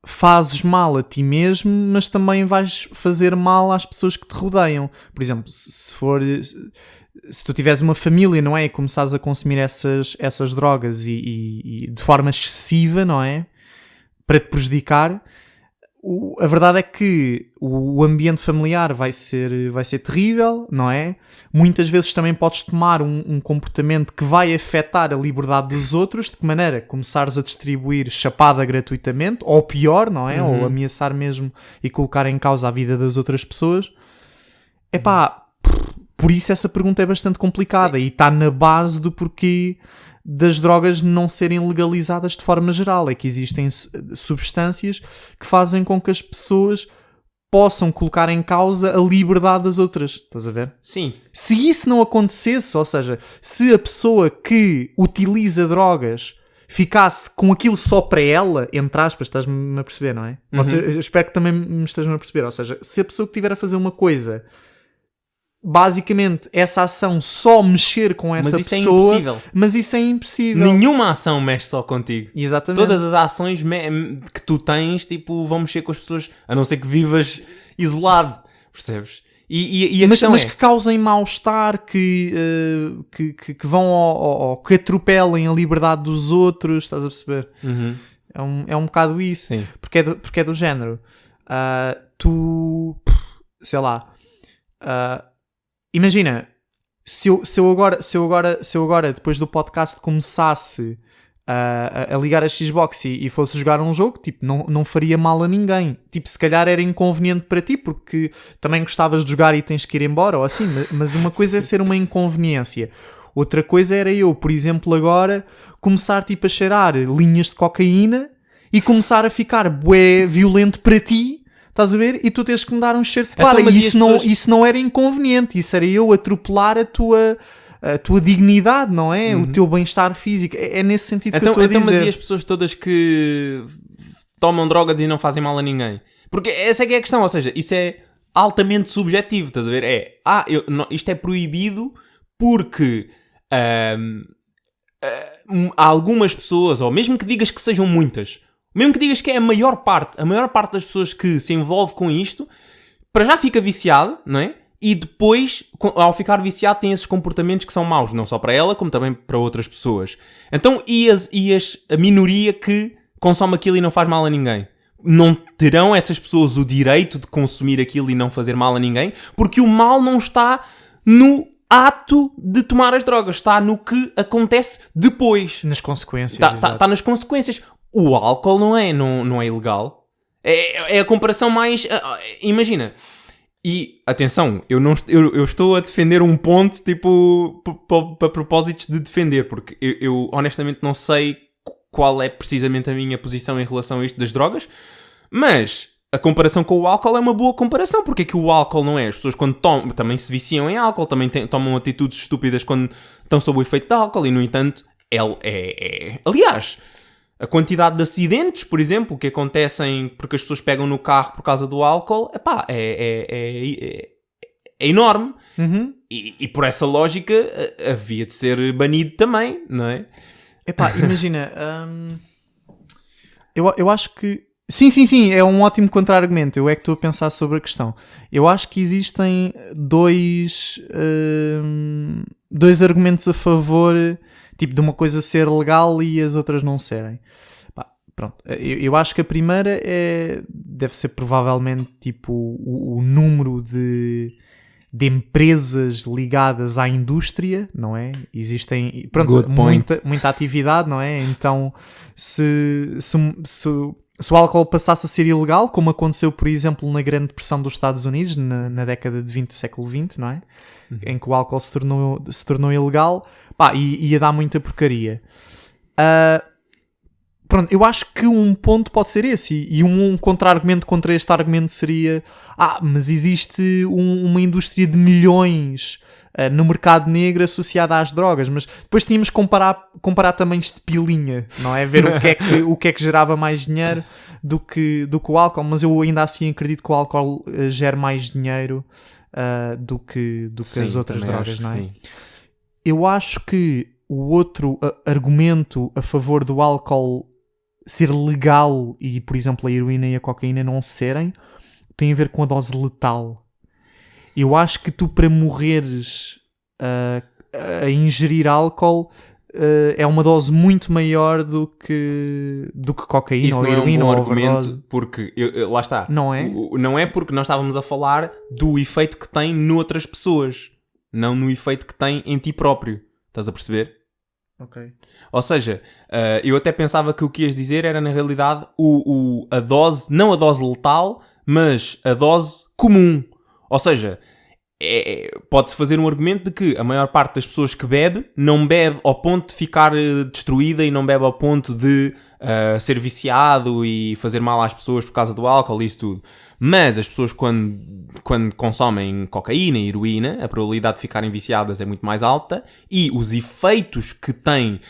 fazes mal a ti mesmo, mas também vais fazer mal às pessoas que te rodeiam. Por exemplo, se tu tiveres uma família, não é? E começares a consumir essas drogas e de forma excessiva, não é? Para te prejudicar, a verdade é que o ambiente familiar vai ser terrível, não é? Muitas vezes também podes tomar um comportamento que vai afetar a liberdade dos outros, de que maneira? Começares a distribuir chapada gratuitamente, ou pior, não é? Ou ameaçar mesmo e colocar em causa a vida das outras pessoas. Por isso essa pergunta é bastante complicada. Sim. E está na base do porquê das drogas não serem legalizadas de forma geral. É que existem substâncias que fazem com que as pessoas possam colocar em causa a liberdade das outras. Estás a ver? Sim. Se isso não acontecesse, ou seja, se a pessoa que utiliza drogas ficasse com aquilo só para ela, entre aspas, estás-me a perceber, não é? Eu espero que também me estejam a perceber. Ou seja, se a pessoa que estiver a fazer uma coisa... Basicamente, essa ação só mexer com essa pessoa... Mas isso é impossível. Nenhuma ação mexe só contigo. Exatamente. Todas as ações que tu tens, tipo, vão mexer com as pessoas, a não ser que vivas isolado. Percebes? Mas que causem mal-estar, que vão que atropelem a liberdade dos outros, estás a perceber? É um bocado isso. Sim. Porque é do género. Sei lá... Imagina, se eu agora, depois do podcast, começasse a ligar a Xbox e fosse jogar um jogo, tipo, não faria mal a ninguém. Tipo, se calhar era inconveniente para ti, porque também gostavas de jogar e tens que ir embora, ou assim. Mas uma coisa é ser uma inconveniência. Outra coisa era eu, por exemplo, agora, começar tipo, a cheirar linhas de cocaína e começar a ficar bué violento para ti. Estás a ver? E tu tens que me dar um cheiro de porrada. E isso não era inconveniente. Isso era eu atropelar a tua dignidade, não é? O teu bem-estar físico. É nesse sentido que eu estou a dizer. Mas e as pessoas todas que tomam drogas e não fazem mal a ninguém? Porque essa é que é a questão. Ou seja, isso é altamente subjetivo. Estás a ver? Isto é proibido porque algumas pessoas, ou mesmo que digas que sejam muitas... Mesmo que digas que é a maior parte das pessoas que se envolve com isto, para já fica viciado, não é? E depois, ao ficar viciado, tem esses comportamentos que são maus, não só para ela, como também para outras pessoas. Então, a minoria que consome aquilo e não faz mal a ninguém? Não terão essas pessoas o direito de consumir aquilo e não fazer mal a ninguém? Porque o mal não está no ato de tomar as drogas, está no que acontece depois. Nas consequências. Está nas consequências. O álcool não é ilegal. É a comparação mais... imagina. E, atenção, eu estou a defender um ponto, tipo, para propósitos de defender, porque eu honestamente não sei qual é precisamente a minha posição em relação a isto das drogas, mas a comparação com o álcool é uma boa comparação. Porque é que o álcool não é? As pessoas quando tomam, também se viciam em álcool, também tomam atitudes estúpidas quando estão sob o efeito de álcool, e, no entanto, aliás... A quantidade de acidentes, por exemplo, que acontecem porque as pessoas pegam no carro por causa do álcool, é enorme. E por essa lógica havia de ser banido também, não é? Imagina, eu acho que Sim, é um ótimo contra-argumento. Eu é que estou a pensar sobre a questão. Eu acho que existem dois argumentos a favor, tipo, de uma coisa ser legal e as outras não serem. Pá, pronto. Eu acho que a primeira deve ser provavelmente tipo o número de empresas ligadas à indústria, não é? Existem, pronto, muita atividade, não é? Então, se o álcool passasse a ser ilegal, como aconteceu, por exemplo, na Grande Depressão dos Estados Unidos, na década de 20 do século XX, não é? Em que o álcool se tornou ilegal, pá, ia dar muita porcaria. Pronto, eu acho que um ponto pode ser esse, e um contra-argumento contra este argumento seria: mas existe uma indústria de milhões no mercado negro associada às drogas, mas depois tínhamos que comparar tamanhos de pilinha, não é? Ver o que é que gerava mais dinheiro do que o álcool, mas eu ainda assim acredito que o álcool gera mais dinheiro do que as outras drogas, não é? Sim. Eu acho que o outro argumento a favor do álcool ser legal e, por exemplo, a heroína e a cocaína não serem, tem a ver com a dose letal. Eu acho que tu, para morreres a ingerir álcool, é uma dose muito maior do que cocaína. Isso ou não heroína, é um bom ou argumento, overdose. porque lá está. Não é? Não é porque nós estávamos a falar do efeito que tem noutras pessoas, não no efeito que tem em ti próprio. Estás a perceber? Ok. Ou seja, eu até pensava que o que ias dizer era, na realidade, a dose, não a dose letal, mas a dose comum. Ou seja, pode-se fazer um argumento de que a maior parte das pessoas que bebe, não bebe ao ponto de ficar destruída e não bebe ao ponto de ser viciado e fazer mal às pessoas por causa do álcool e isso tudo. Mas as pessoas, quando consomem cocaína e heroína, a probabilidade de ficarem viciadas é muito mais alta, e os efeitos que tem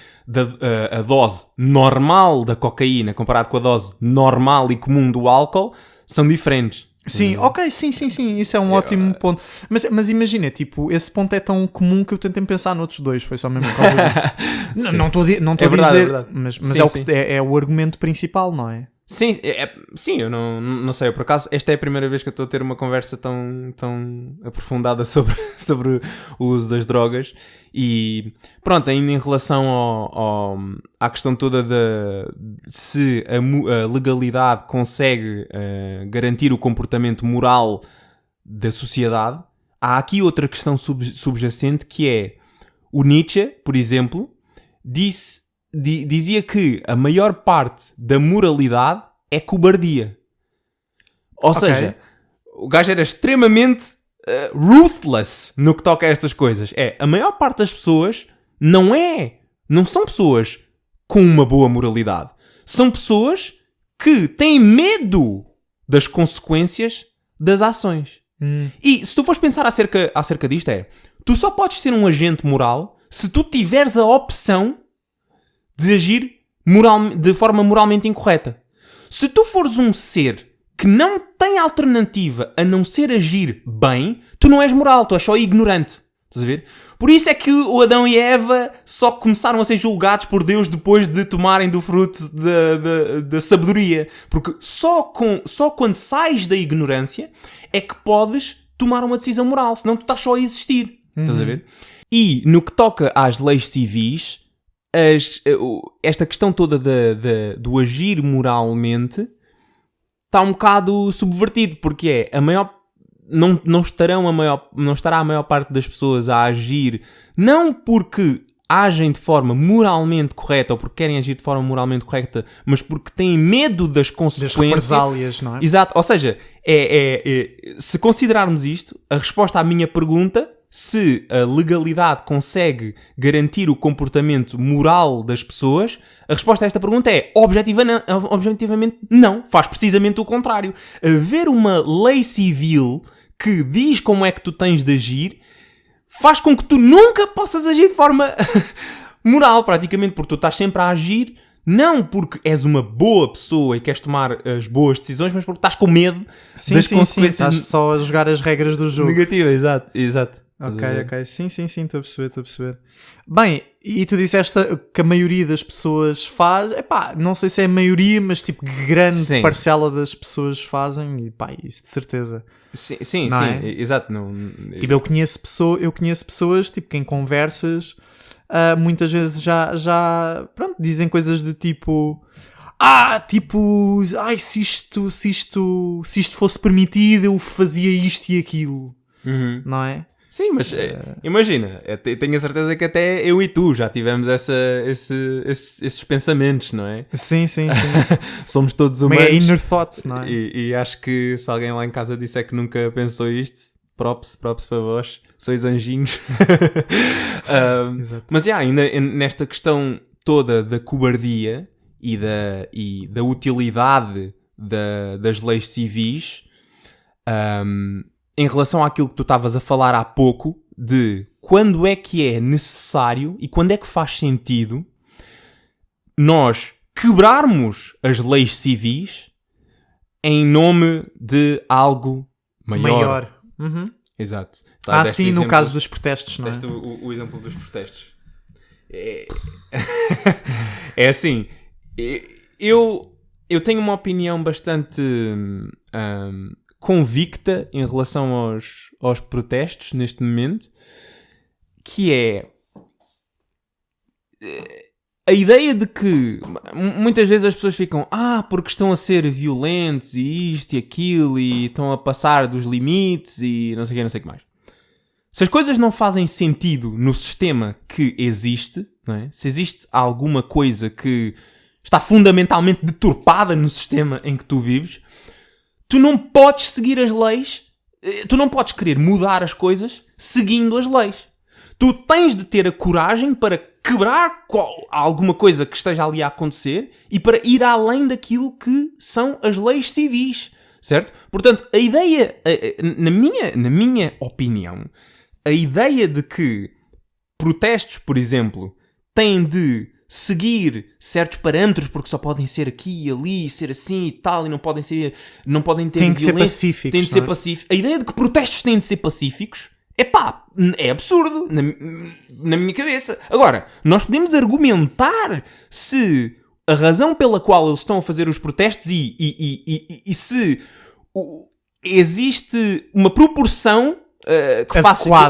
a dose normal da cocaína comparado com a dose normal e comum do álcool são diferentes. Sim, ok, sim, isso é um ótimo ponto. Mas imagina, tipo, esse ponto é tão comum que eu tentei pensar noutros dois, foi só mesmo por causa disso. Não estou a dizer, verdade. mas Sim, é o argumento principal, não é? Sim, sim, eu não sei, por acaso esta é a primeira vez que eu estou a ter uma conversa tão aprofundada sobre o uso das drogas. E pronto, ainda em relação à questão toda de se a legalidade consegue garantir o comportamento moral da sociedade, há aqui outra questão subjacente, que é o Nietzsche, por exemplo, dizia que a maior parte da moralidade é cobardia. Ou seja, o gajo era extremamente ruthless no que toca a estas coisas. A maior parte das pessoas não são pessoas com uma boa moralidade. São pessoas que têm medo das consequências das ações. E se tu fores pensar acerca disto, tu só podes ser um agente moral se tu tiveres a opção de agir de forma moralmente incorreta. Se tu fores um ser que não tem alternativa a não ser agir bem, tu não és moral, tu és só ignorante. Estás a ver? Por isso é que o Adão e a Eva só começaram a ser julgados por Deus depois de tomarem do fruto da sabedoria. Porque só quando sais da ignorância é que podes tomar uma decisão moral, senão tu estás só a existir. Estás a ver? E no que toca às leis civis, esta questão toda do agir moralmente está um bocado subvertido, porque não estará a maior parte das pessoas a agir não porque agem de forma moralmente correta ou porque querem agir de forma moralmente correta, mas porque têm medo das consequências. Das represálias, não é? Exato, ou seja, se considerarmos isto, a resposta à minha pergunta, se a legalidade consegue garantir o comportamento moral das pessoas, a resposta a esta pergunta é objetivamente não. Faz precisamente o contrário. Haver uma lei civil que diz como é que tu tens de agir faz com que tu nunca possas agir de forma moral, praticamente, porque tu estás sempre a agir não porque és uma boa pessoa e queres tomar as boas decisões, mas porque estás com medo das consequências. Estás só a jogar as regras do jogo. Negativa, exato. Ok. Sim, estou a perceber. Bem, e tu disseste que a maioria das pessoas faz... Epá, não sei se é a maioria, mas tipo, grande parcela das pessoas fazem. E pá, isso de certeza. Sim, é? Exato. Não... Tipo, eu conheço pessoas, tipo, que em conversas muitas vezes já pronto, dizem coisas do tipo... tipo... Ai, se isto fosse permitido, eu fazia isto e aquilo. Não é? Sim, mas imagina, tenho a certeza que até eu e tu já tivemos esses pensamentos, não é? Sim. Somos todos humanos. É inner thoughts, não é? E acho que se alguém lá em casa disser que nunca pensou isto, props para vós, sois anjinhos. Mas ainda nesta questão toda da cobardia e da utilidade das leis civis, em relação àquilo que tu estavas a falar há pouco, de quando é que é necessário e quando é que faz sentido nós quebrarmos as leis civis em nome de algo maior. Uhum. Exato. Sim, no caso dos protestos, não é? O exemplo dos protestos. É assim, eu tenho uma opinião bastante... convicta em relação aos protestos neste momento, que é a ideia de que muitas vezes as pessoas ficam porque estão a ser violentos e isto e aquilo e estão a passar dos limites e não sei o que mais. Se as coisas não fazem sentido no sistema que existe, não é? Se existe alguma coisa que está fundamentalmente deturpada no sistema em que tu vives, tu não podes seguir as leis, tu não podes querer mudar as coisas seguindo as leis. Tu tens de ter a coragem para quebrar alguma coisa que esteja ali a acontecer e para ir além daquilo que são as leis civis, certo? Portanto, a ideia, na minha opinião, a ideia de que protestos, por exemplo, têm de seguir certos parâmetros porque só podem ser aqui e ali, ser assim e tal, e não podem ter tem que ser pacíficos. Tem de ser pacíficos. A ideia de que protestos têm de ser pacíficos é absurdo na minha cabeça. Agora, nós podemos argumentar se a razão pela qual eles estão a fazer os protestos e se existe uma proporção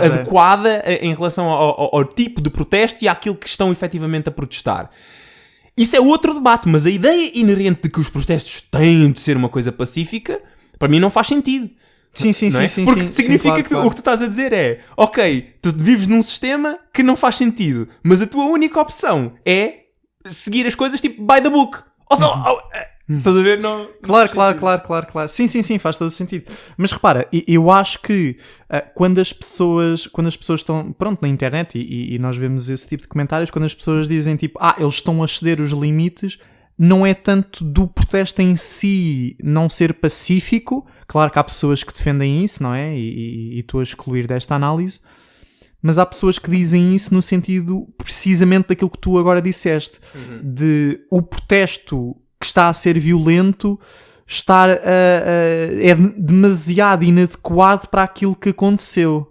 adequada em relação ao tipo de protesto e àquilo que estão efetivamente a protestar. Isso é outro debate, mas a ideia inerente de que os protestos têm de ser uma coisa pacífica, para mim não faz sentido. Sim. Porque significa que o que tu estás a dizer é, ok, tu vives num sistema que não faz sentido, mas a tua única opção é seguir as coisas tipo by the book. Estás a ver? Não, claro. Sim, faz todo o sentido. Mas repara, eu acho que quando as pessoas estão, na internet, e nós vemos esse tipo de comentários, quando as pessoas dizem tipo, eles estão a exceder os limites, não é tanto do protesto em si não ser pacífico. Claro que há pessoas que defendem isso, não é? E estou a excluir desta análise. Mas há pessoas que dizem isso no sentido precisamente daquilo que tu agora disseste. De o protesto que está a ser violento é demasiado inadequado para aquilo que aconteceu.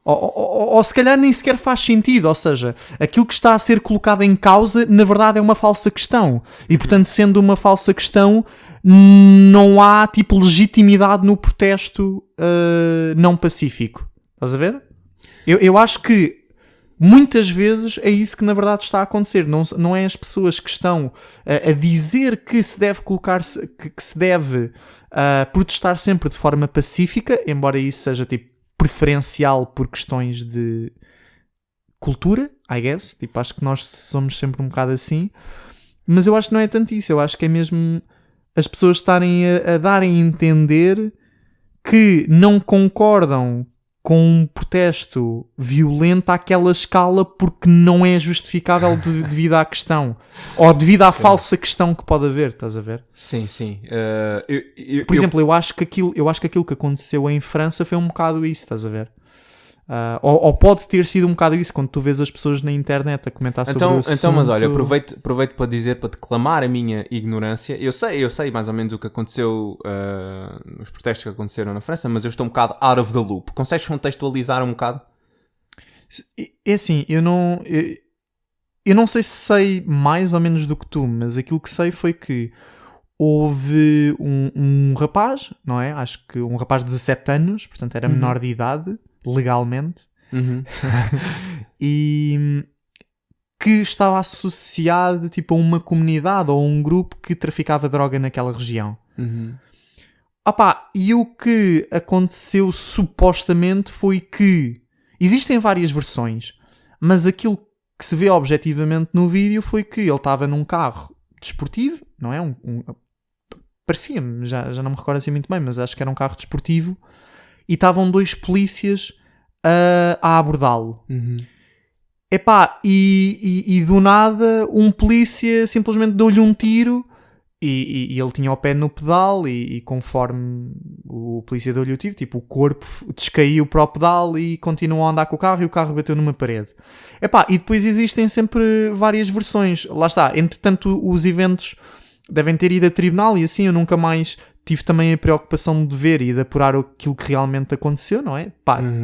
Ou se calhar nem sequer faz sentido. Ou seja, aquilo que está a ser colocado em causa, na verdade, é uma falsa questão. E, portanto, sendo uma falsa questão, não há, tipo, legitimidade no protesto não pacífico. Estás a ver? Eu acho que muitas vezes é isso que, na verdade, está a acontecer. Não é as pessoas que estão a dizer que se deve que se deve protestar sempre de forma pacífica, embora isso seja, tipo, preferencial por questões de cultura, I guess. Tipo, acho que nós somos sempre um bocado assim. Mas eu acho que não é tanto isso. Eu acho que é mesmo as pessoas estarem a darem a entender que não concordam com um protesto violento àquela escala porque não é justificável devido à questão. Ou devido à falsa questão que pode haver, estás a ver? Sim. Por exemplo, eu acho que aquilo que aconteceu em França foi um bocado isso, estás a ver? Ou pode ter sido um bocado isso quando tu vês as pessoas na internet a comentar sobre o assunto. Então, mas olha, aproveito para declamar a minha ignorância. Eu sei mais ou menos o que aconteceu nos protestos que aconteceram na França, mas eu estou um bocado out of the loop. Consegues contextualizar um bocado? É assim, eu não sei se sei mais ou menos do que tu, mas aquilo que sei foi que houve um rapaz, não é? Acho que um rapaz de 17 anos, portanto era menor de idade, legalmente, e que estava associado tipo, a uma comunidade ou a um grupo que traficava droga naquela região. E o que aconteceu supostamente foi que existem várias versões, mas aquilo que se vê objetivamente no vídeo foi que ele estava num carro desportivo, não é? Parecia-me, já não me recordo assim muito bem, mas acho que era um carro desportivo, e estavam 2 polícias a abordá-lo. E do nada um polícia simplesmente deu-lhe um tiro e ele tinha o pé no pedal e conforme o polícia deu-lhe o tiro, tipo, o corpo descaiu para o pedal e continuou a andar com o carro e o carro bateu numa parede. E depois existem sempre várias versões. Lá está, entretanto os eventos devem ter ido a tribunal e assim eu nunca mais tive também a preocupação de ver e de apurar aquilo que realmente aconteceu, não é?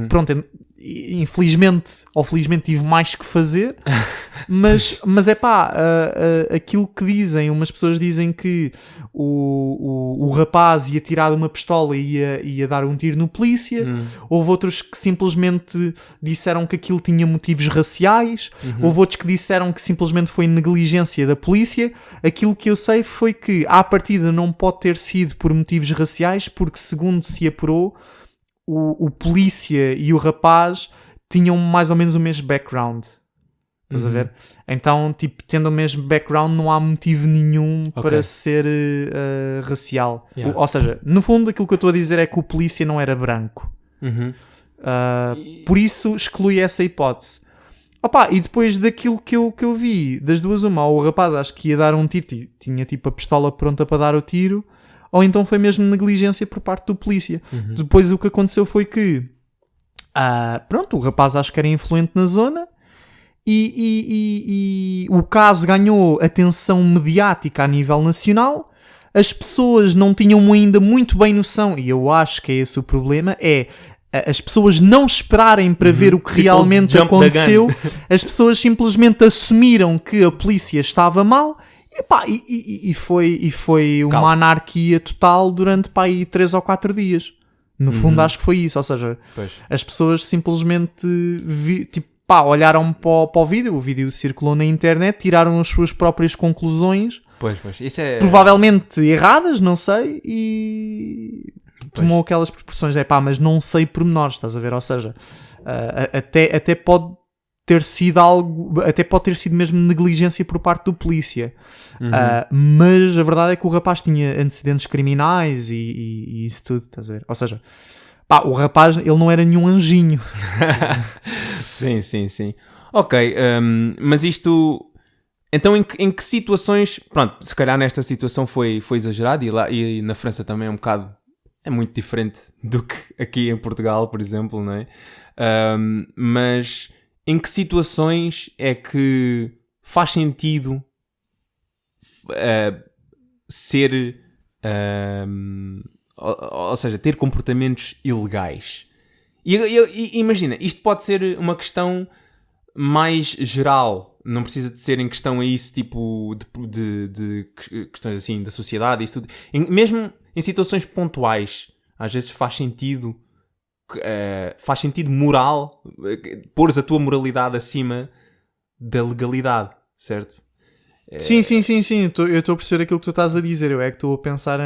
Pronto, infelizmente ou felizmente tive mais que fazer, mas aquilo que dizem, umas pessoas dizem que o rapaz ia tirar uma pistola e ia dar um tiro no polícia, houve outros que simplesmente disseram que aquilo tinha motivos raciais, houve outros que disseram que simplesmente foi negligência da polícia. Aquilo que eu sei foi que à partida não pode ter sido por motivos raciais, porque segundo se apurou, o polícia e o rapaz tinham mais ou menos o mesmo background. Estás a ver? Então, tipo, tendo o mesmo background, não há motivo nenhum para ser racial. Ou seja, no fundo, aquilo que eu estou a dizer é que o polícia não era branco. Por isso, exclui essa hipótese. E depois daquilo que eu vi, das duas uma, o rapaz acho que ia dar um tiro, tinha tipo a pistola pronta para dar o tiro, ou então foi mesmo negligência por parte do polícia. Depois o que aconteceu foi que o rapaz acho que era influente na zona e o caso ganhou atenção mediática a nível nacional. As pessoas não tinham ainda muito bem noção, e eu acho que é esse o problema, as pessoas não esperarem para ver o que realmente aconteceu. As pessoas simplesmente assumiram que a polícia estava mal. E foi uma anarquia total durante 3 ou 4 dias. No fundo acho que foi isso. Ou seja, as pessoas simplesmente olharam para o vídeo. O vídeo circulou na internet, tiraram as suas próprias conclusões. Isso é... provavelmente erradas, não sei. E tomou aquelas proporções. Mas não sei pormenores, estás a ver? Ou seja, até pode ter sido algo, até pode ter sido mesmo negligência por parte do polícia. Mas a verdade é que o rapaz tinha antecedentes criminais e isso tudo, estás a ver? Ou seja, o rapaz, ele não era nenhum anjinho. Sim. Ok, mas isto... Então em que situações... Pronto, se calhar nesta situação foi exagerado e na França também é um bocado... É muito diferente do que aqui em Portugal, por exemplo, não é? Mas... Em que situações é que faz sentido ser... ou seja, ter comportamentos ilegais? E imagina, isto pode ser uma questão mais geral. Não precisa de ser em questão a isso, tipo, de questões assim, da sociedade e isso tudo. Mesmo em situações pontuais, às vezes faz sentido moral pôres a tua moralidade acima da legalidade, certo? Sim, eu estou a perceber aquilo que tu estás a dizer. Eu é que estou a pensar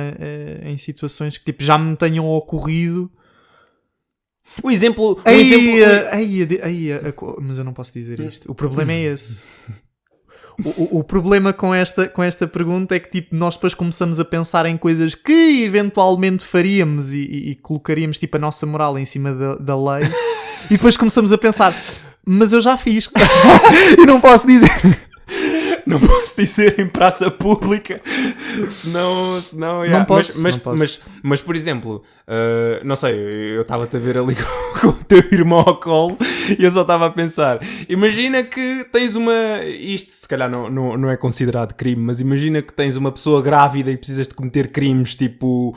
em situações que tipo, já me tenham ocorrido. O exemplo... Mas eu não posso dizer isto. O problema é esse. O problema com esta pergunta é que tipo, nós depois começamos a pensar em coisas que eventualmente faríamos e colocaríamos tipo, a nossa moral em cima da lei e depois começamos a pensar, mas eu já fiz e não posso dizer. Não posso dizer em praça pública, senão não posso, não posso. Mas por exemplo, não sei, eu estava-te a ver ali com o teu irmão ao colo e eu só estava a pensar, imagina que tens isto se calhar não é considerado crime, mas imagina que tens uma pessoa grávida e precisas de cometer crimes tipo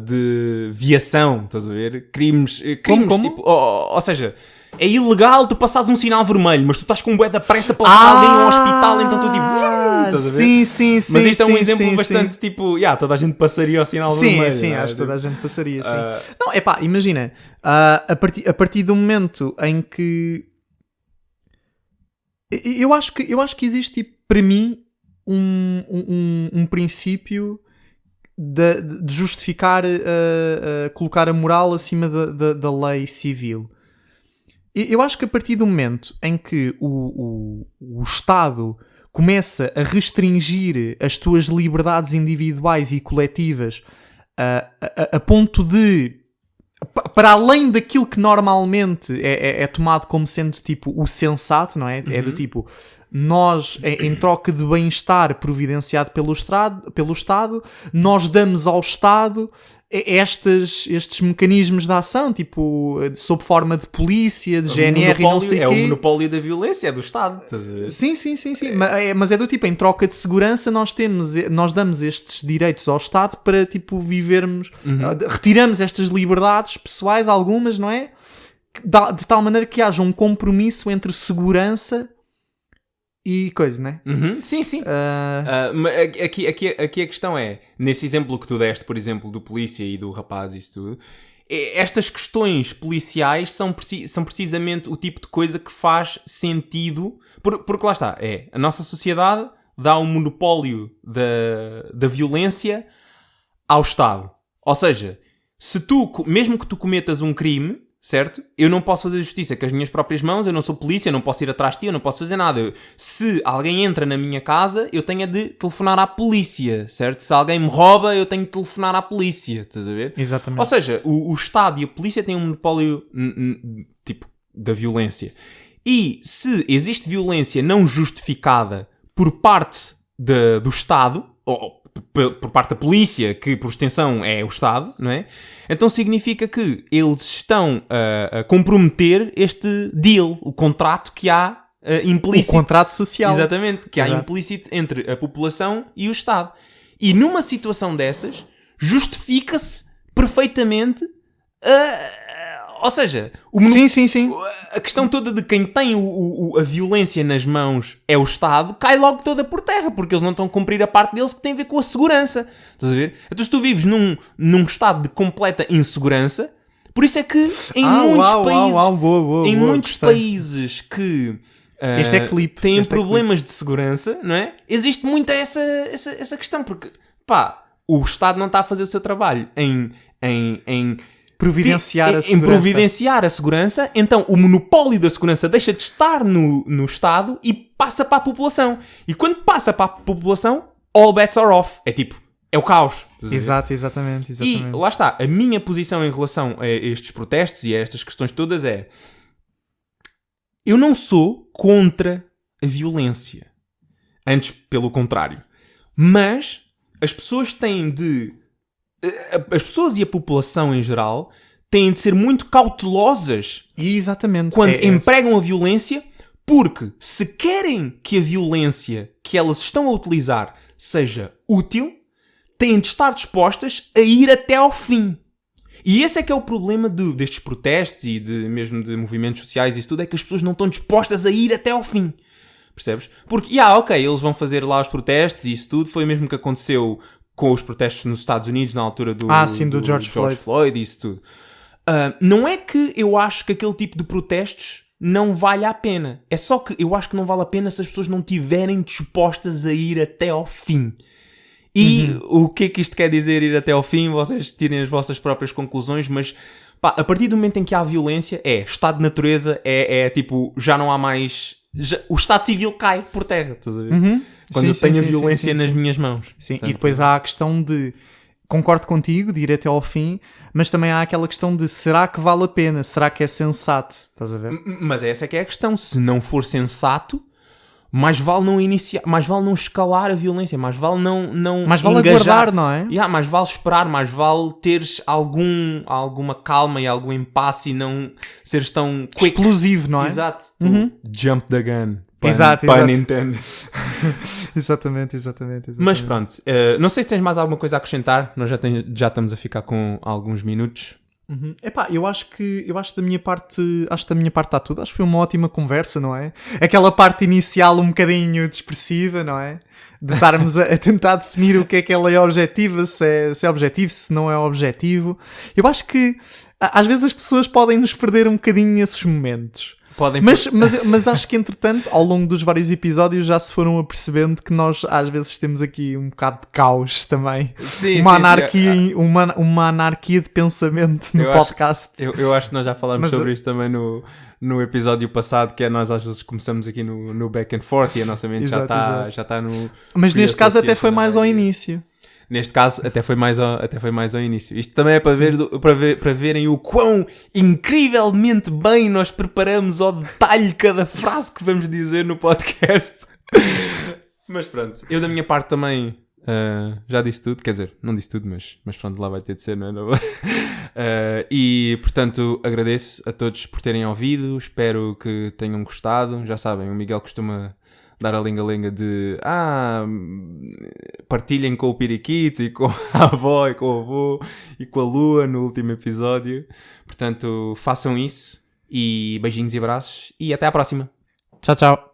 de viação, estás a ver? Crimes Como? tipo, ou seja, é ilegal tu passares um sinal vermelho, mas tu estás com um bué da pressa para levar alguém ao hospital, então tu tipo... estás a ver? Sim. Mas isto é um exemplo bastante tipo, toda a gente passaria ao sinal vermelho. Sim, acho que toda a gente passaria, sim. Não, imagina, a partir do momento em que... Eu acho que existe, tipo, para mim, um princípio de justificar colocar a moral acima da lei civil. Eu acho que a partir do momento em que o Estado começa a restringir as tuas liberdades individuais e coletivas a ponto de, para além daquilo que normalmente é tomado como sendo tipo o sensato, não é? É do tipo, nós, em troca de bem-estar providenciado pelo Estado, nós damos ao Estado estes mecanismos de ação, tipo, sob forma de polícia, de GNR e não sei o quê. É o monopólio da violência, é do Estado. Estás a ver? Sim. Mas é do tipo, em troca de segurança nós damos estes direitos ao Estado para, tipo, vivermos... Retiramos estas liberdades pessoais, algumas, não é? De tal maneira que haja um compromisso entre segurança e coisa, não é? Sim. Mas aqui a questão é, nesse exemplo que tu deste, por exemplo, do polícia e do rapaz e isso tudo, estas questões policiais são precisamente o tipo de coisa que faz sentido, porque lá está, a nossa sociedade dá um monopólio da violência ao Estado. Ou seja, mesmo que tu cometas um crime, certo? Eu não posso fazer justiça com as minhas próprias mãos, eu não sou polícia, eu não posso ir atrás de ti, eu não posso fazer nada. Se alguém entra na minha casa, eu tenho de telefonar à polícia, certo? Se alguém me rouba, eu tenho de telefonar à polícia, estás a ver? Exatamente. Ou seja, o Estado e a polícia têm um monopólio tipo da violência. E se existe violência não justificada por parte do Estado, ou por parte da polícia, que por extensão é o Estado, não é? Então significa que eles estão a comprometer este deal, o contrato que há implícito. O contrato social. Exatamente, que há implícito entre a população e o Estado. E numa situação dessas, justifica-se perfeitamente ou seja, sim. A questão toda de quem tem a violência nas mãos é o Estado, cai logo toda por terra, porque eles não estão a cumprir a parte deles que tem a ver com a segurança. Estás a ver? Então se tu vives num estado de completa insegurança, por isso é que em muitos países que têm problemas de segurança, não é? Existe muito essa questão, porque o Estado não está a fazer o seu trabalho em providenciar a segurança, então o monopólio da segurança deixa de estar no Estado e passa para a população. E quando passa para a população, all bets are off. É o caos. Exatamente. E lá está, a minha posição em relação a estes protestos e a estas questões todas é: eu não sou contra a violência. Antes, pelo contrário. Mas as pessoas as pessoas e a população em geral têm de ser muito cautelosas quando empregam a violência, porque se querem que a violência que elas estão a utilizar seja útil, têm de estar dispostas a ir até ao fim. E esse é que é o problema destes protestos e mesmo de movimentos sociais e isso tudo, é que as pessoas não estão dispostas a ir até ao fim. Percebes? Porque, eles vão fazer lá os protestos e isso tudo, foi o mesmo que aconteceu com os protestos nos Estados Unidos na altura do George Floyd e isso tudo. Não é que eu acho que aquele tipo de protestos não vale a pena. É só que eu acho que não vale a pena se as pessoas não estiverem dispostas a ir até ao fim. E o que é que isto quer dizer, ir até ao fim? Vocês tirem as vossas próprias conclusões, mas a partir do momento em que há violência, estado de natureza, já não há mais... o estado civil cai por terra, estás a ver? Quando eu tenho a violência nas minhas mãos. Sim, portanto, e depois há a questão de... Concordo contigo, de ir até ao fim, mas também há aquela questão de será que vale a pena? Será que é sensato? Estás a ver? Mas essa é que é a questão. Se não for sensato, mais vale não iniciar, mais vale não escalar a violência, mais vale não mais vale engajar. Aguardar, não é? Mais vale esperar, mais vale teres alguma calma e algum impasse e não seres tão quick. Explosivo, não é? Exato. Jump the gun. Exato. Nintendo. Exatamente. Mas pronto, não sei se tens mais alguma coisa a acrescentar. Nós já estamos a ficar com alguns minutos. Epá, eu acho que da minha parte está tudo. Acho que foi uma ótima conversa, não é? Aquela parte inicial um bocadinho dispersiva, não é? De estarmos a tentar definir o que ela é objetiva, se é objetivo, se não é objetivo. Eu acho que às vezes as pessoas podem nos perder um bocadinho nesses momentos. Mas acho que entretanto, ao longo dos vários episódios, já se foram apercebendo que nós às vezes temos aqui um bocado de caos também. Uma anarquia de pensamento no podcast. Eu acho que nós já falámos sobre isto também no episódio passado, que é nós às vezes começamos aqui no back and forth e a nossa mente já está no... Mas neste caso até foi mais ao início. Neste caso, até foi mais ao início. Isto também é para verem o quão incrivelmente bem nós preparamos ao detalhe cada frase que vamos dizer no podcast. Mas pronto, eu da minha parte também já disse tudo. Quer dizer, não disse tudo, mas pronto, lá vai ter de ser, não é? E, portanto, agradeço a todos por terem ouvido. Espero que tenham gostado. Já sabem, o Miguel costuma... dar a lenga-lenga de partilhem com o periquito e com a avó e com o avô e com a lua no último episódio. Portanto, façam isso e beijinhos e abraços e até à próxima. Tchau.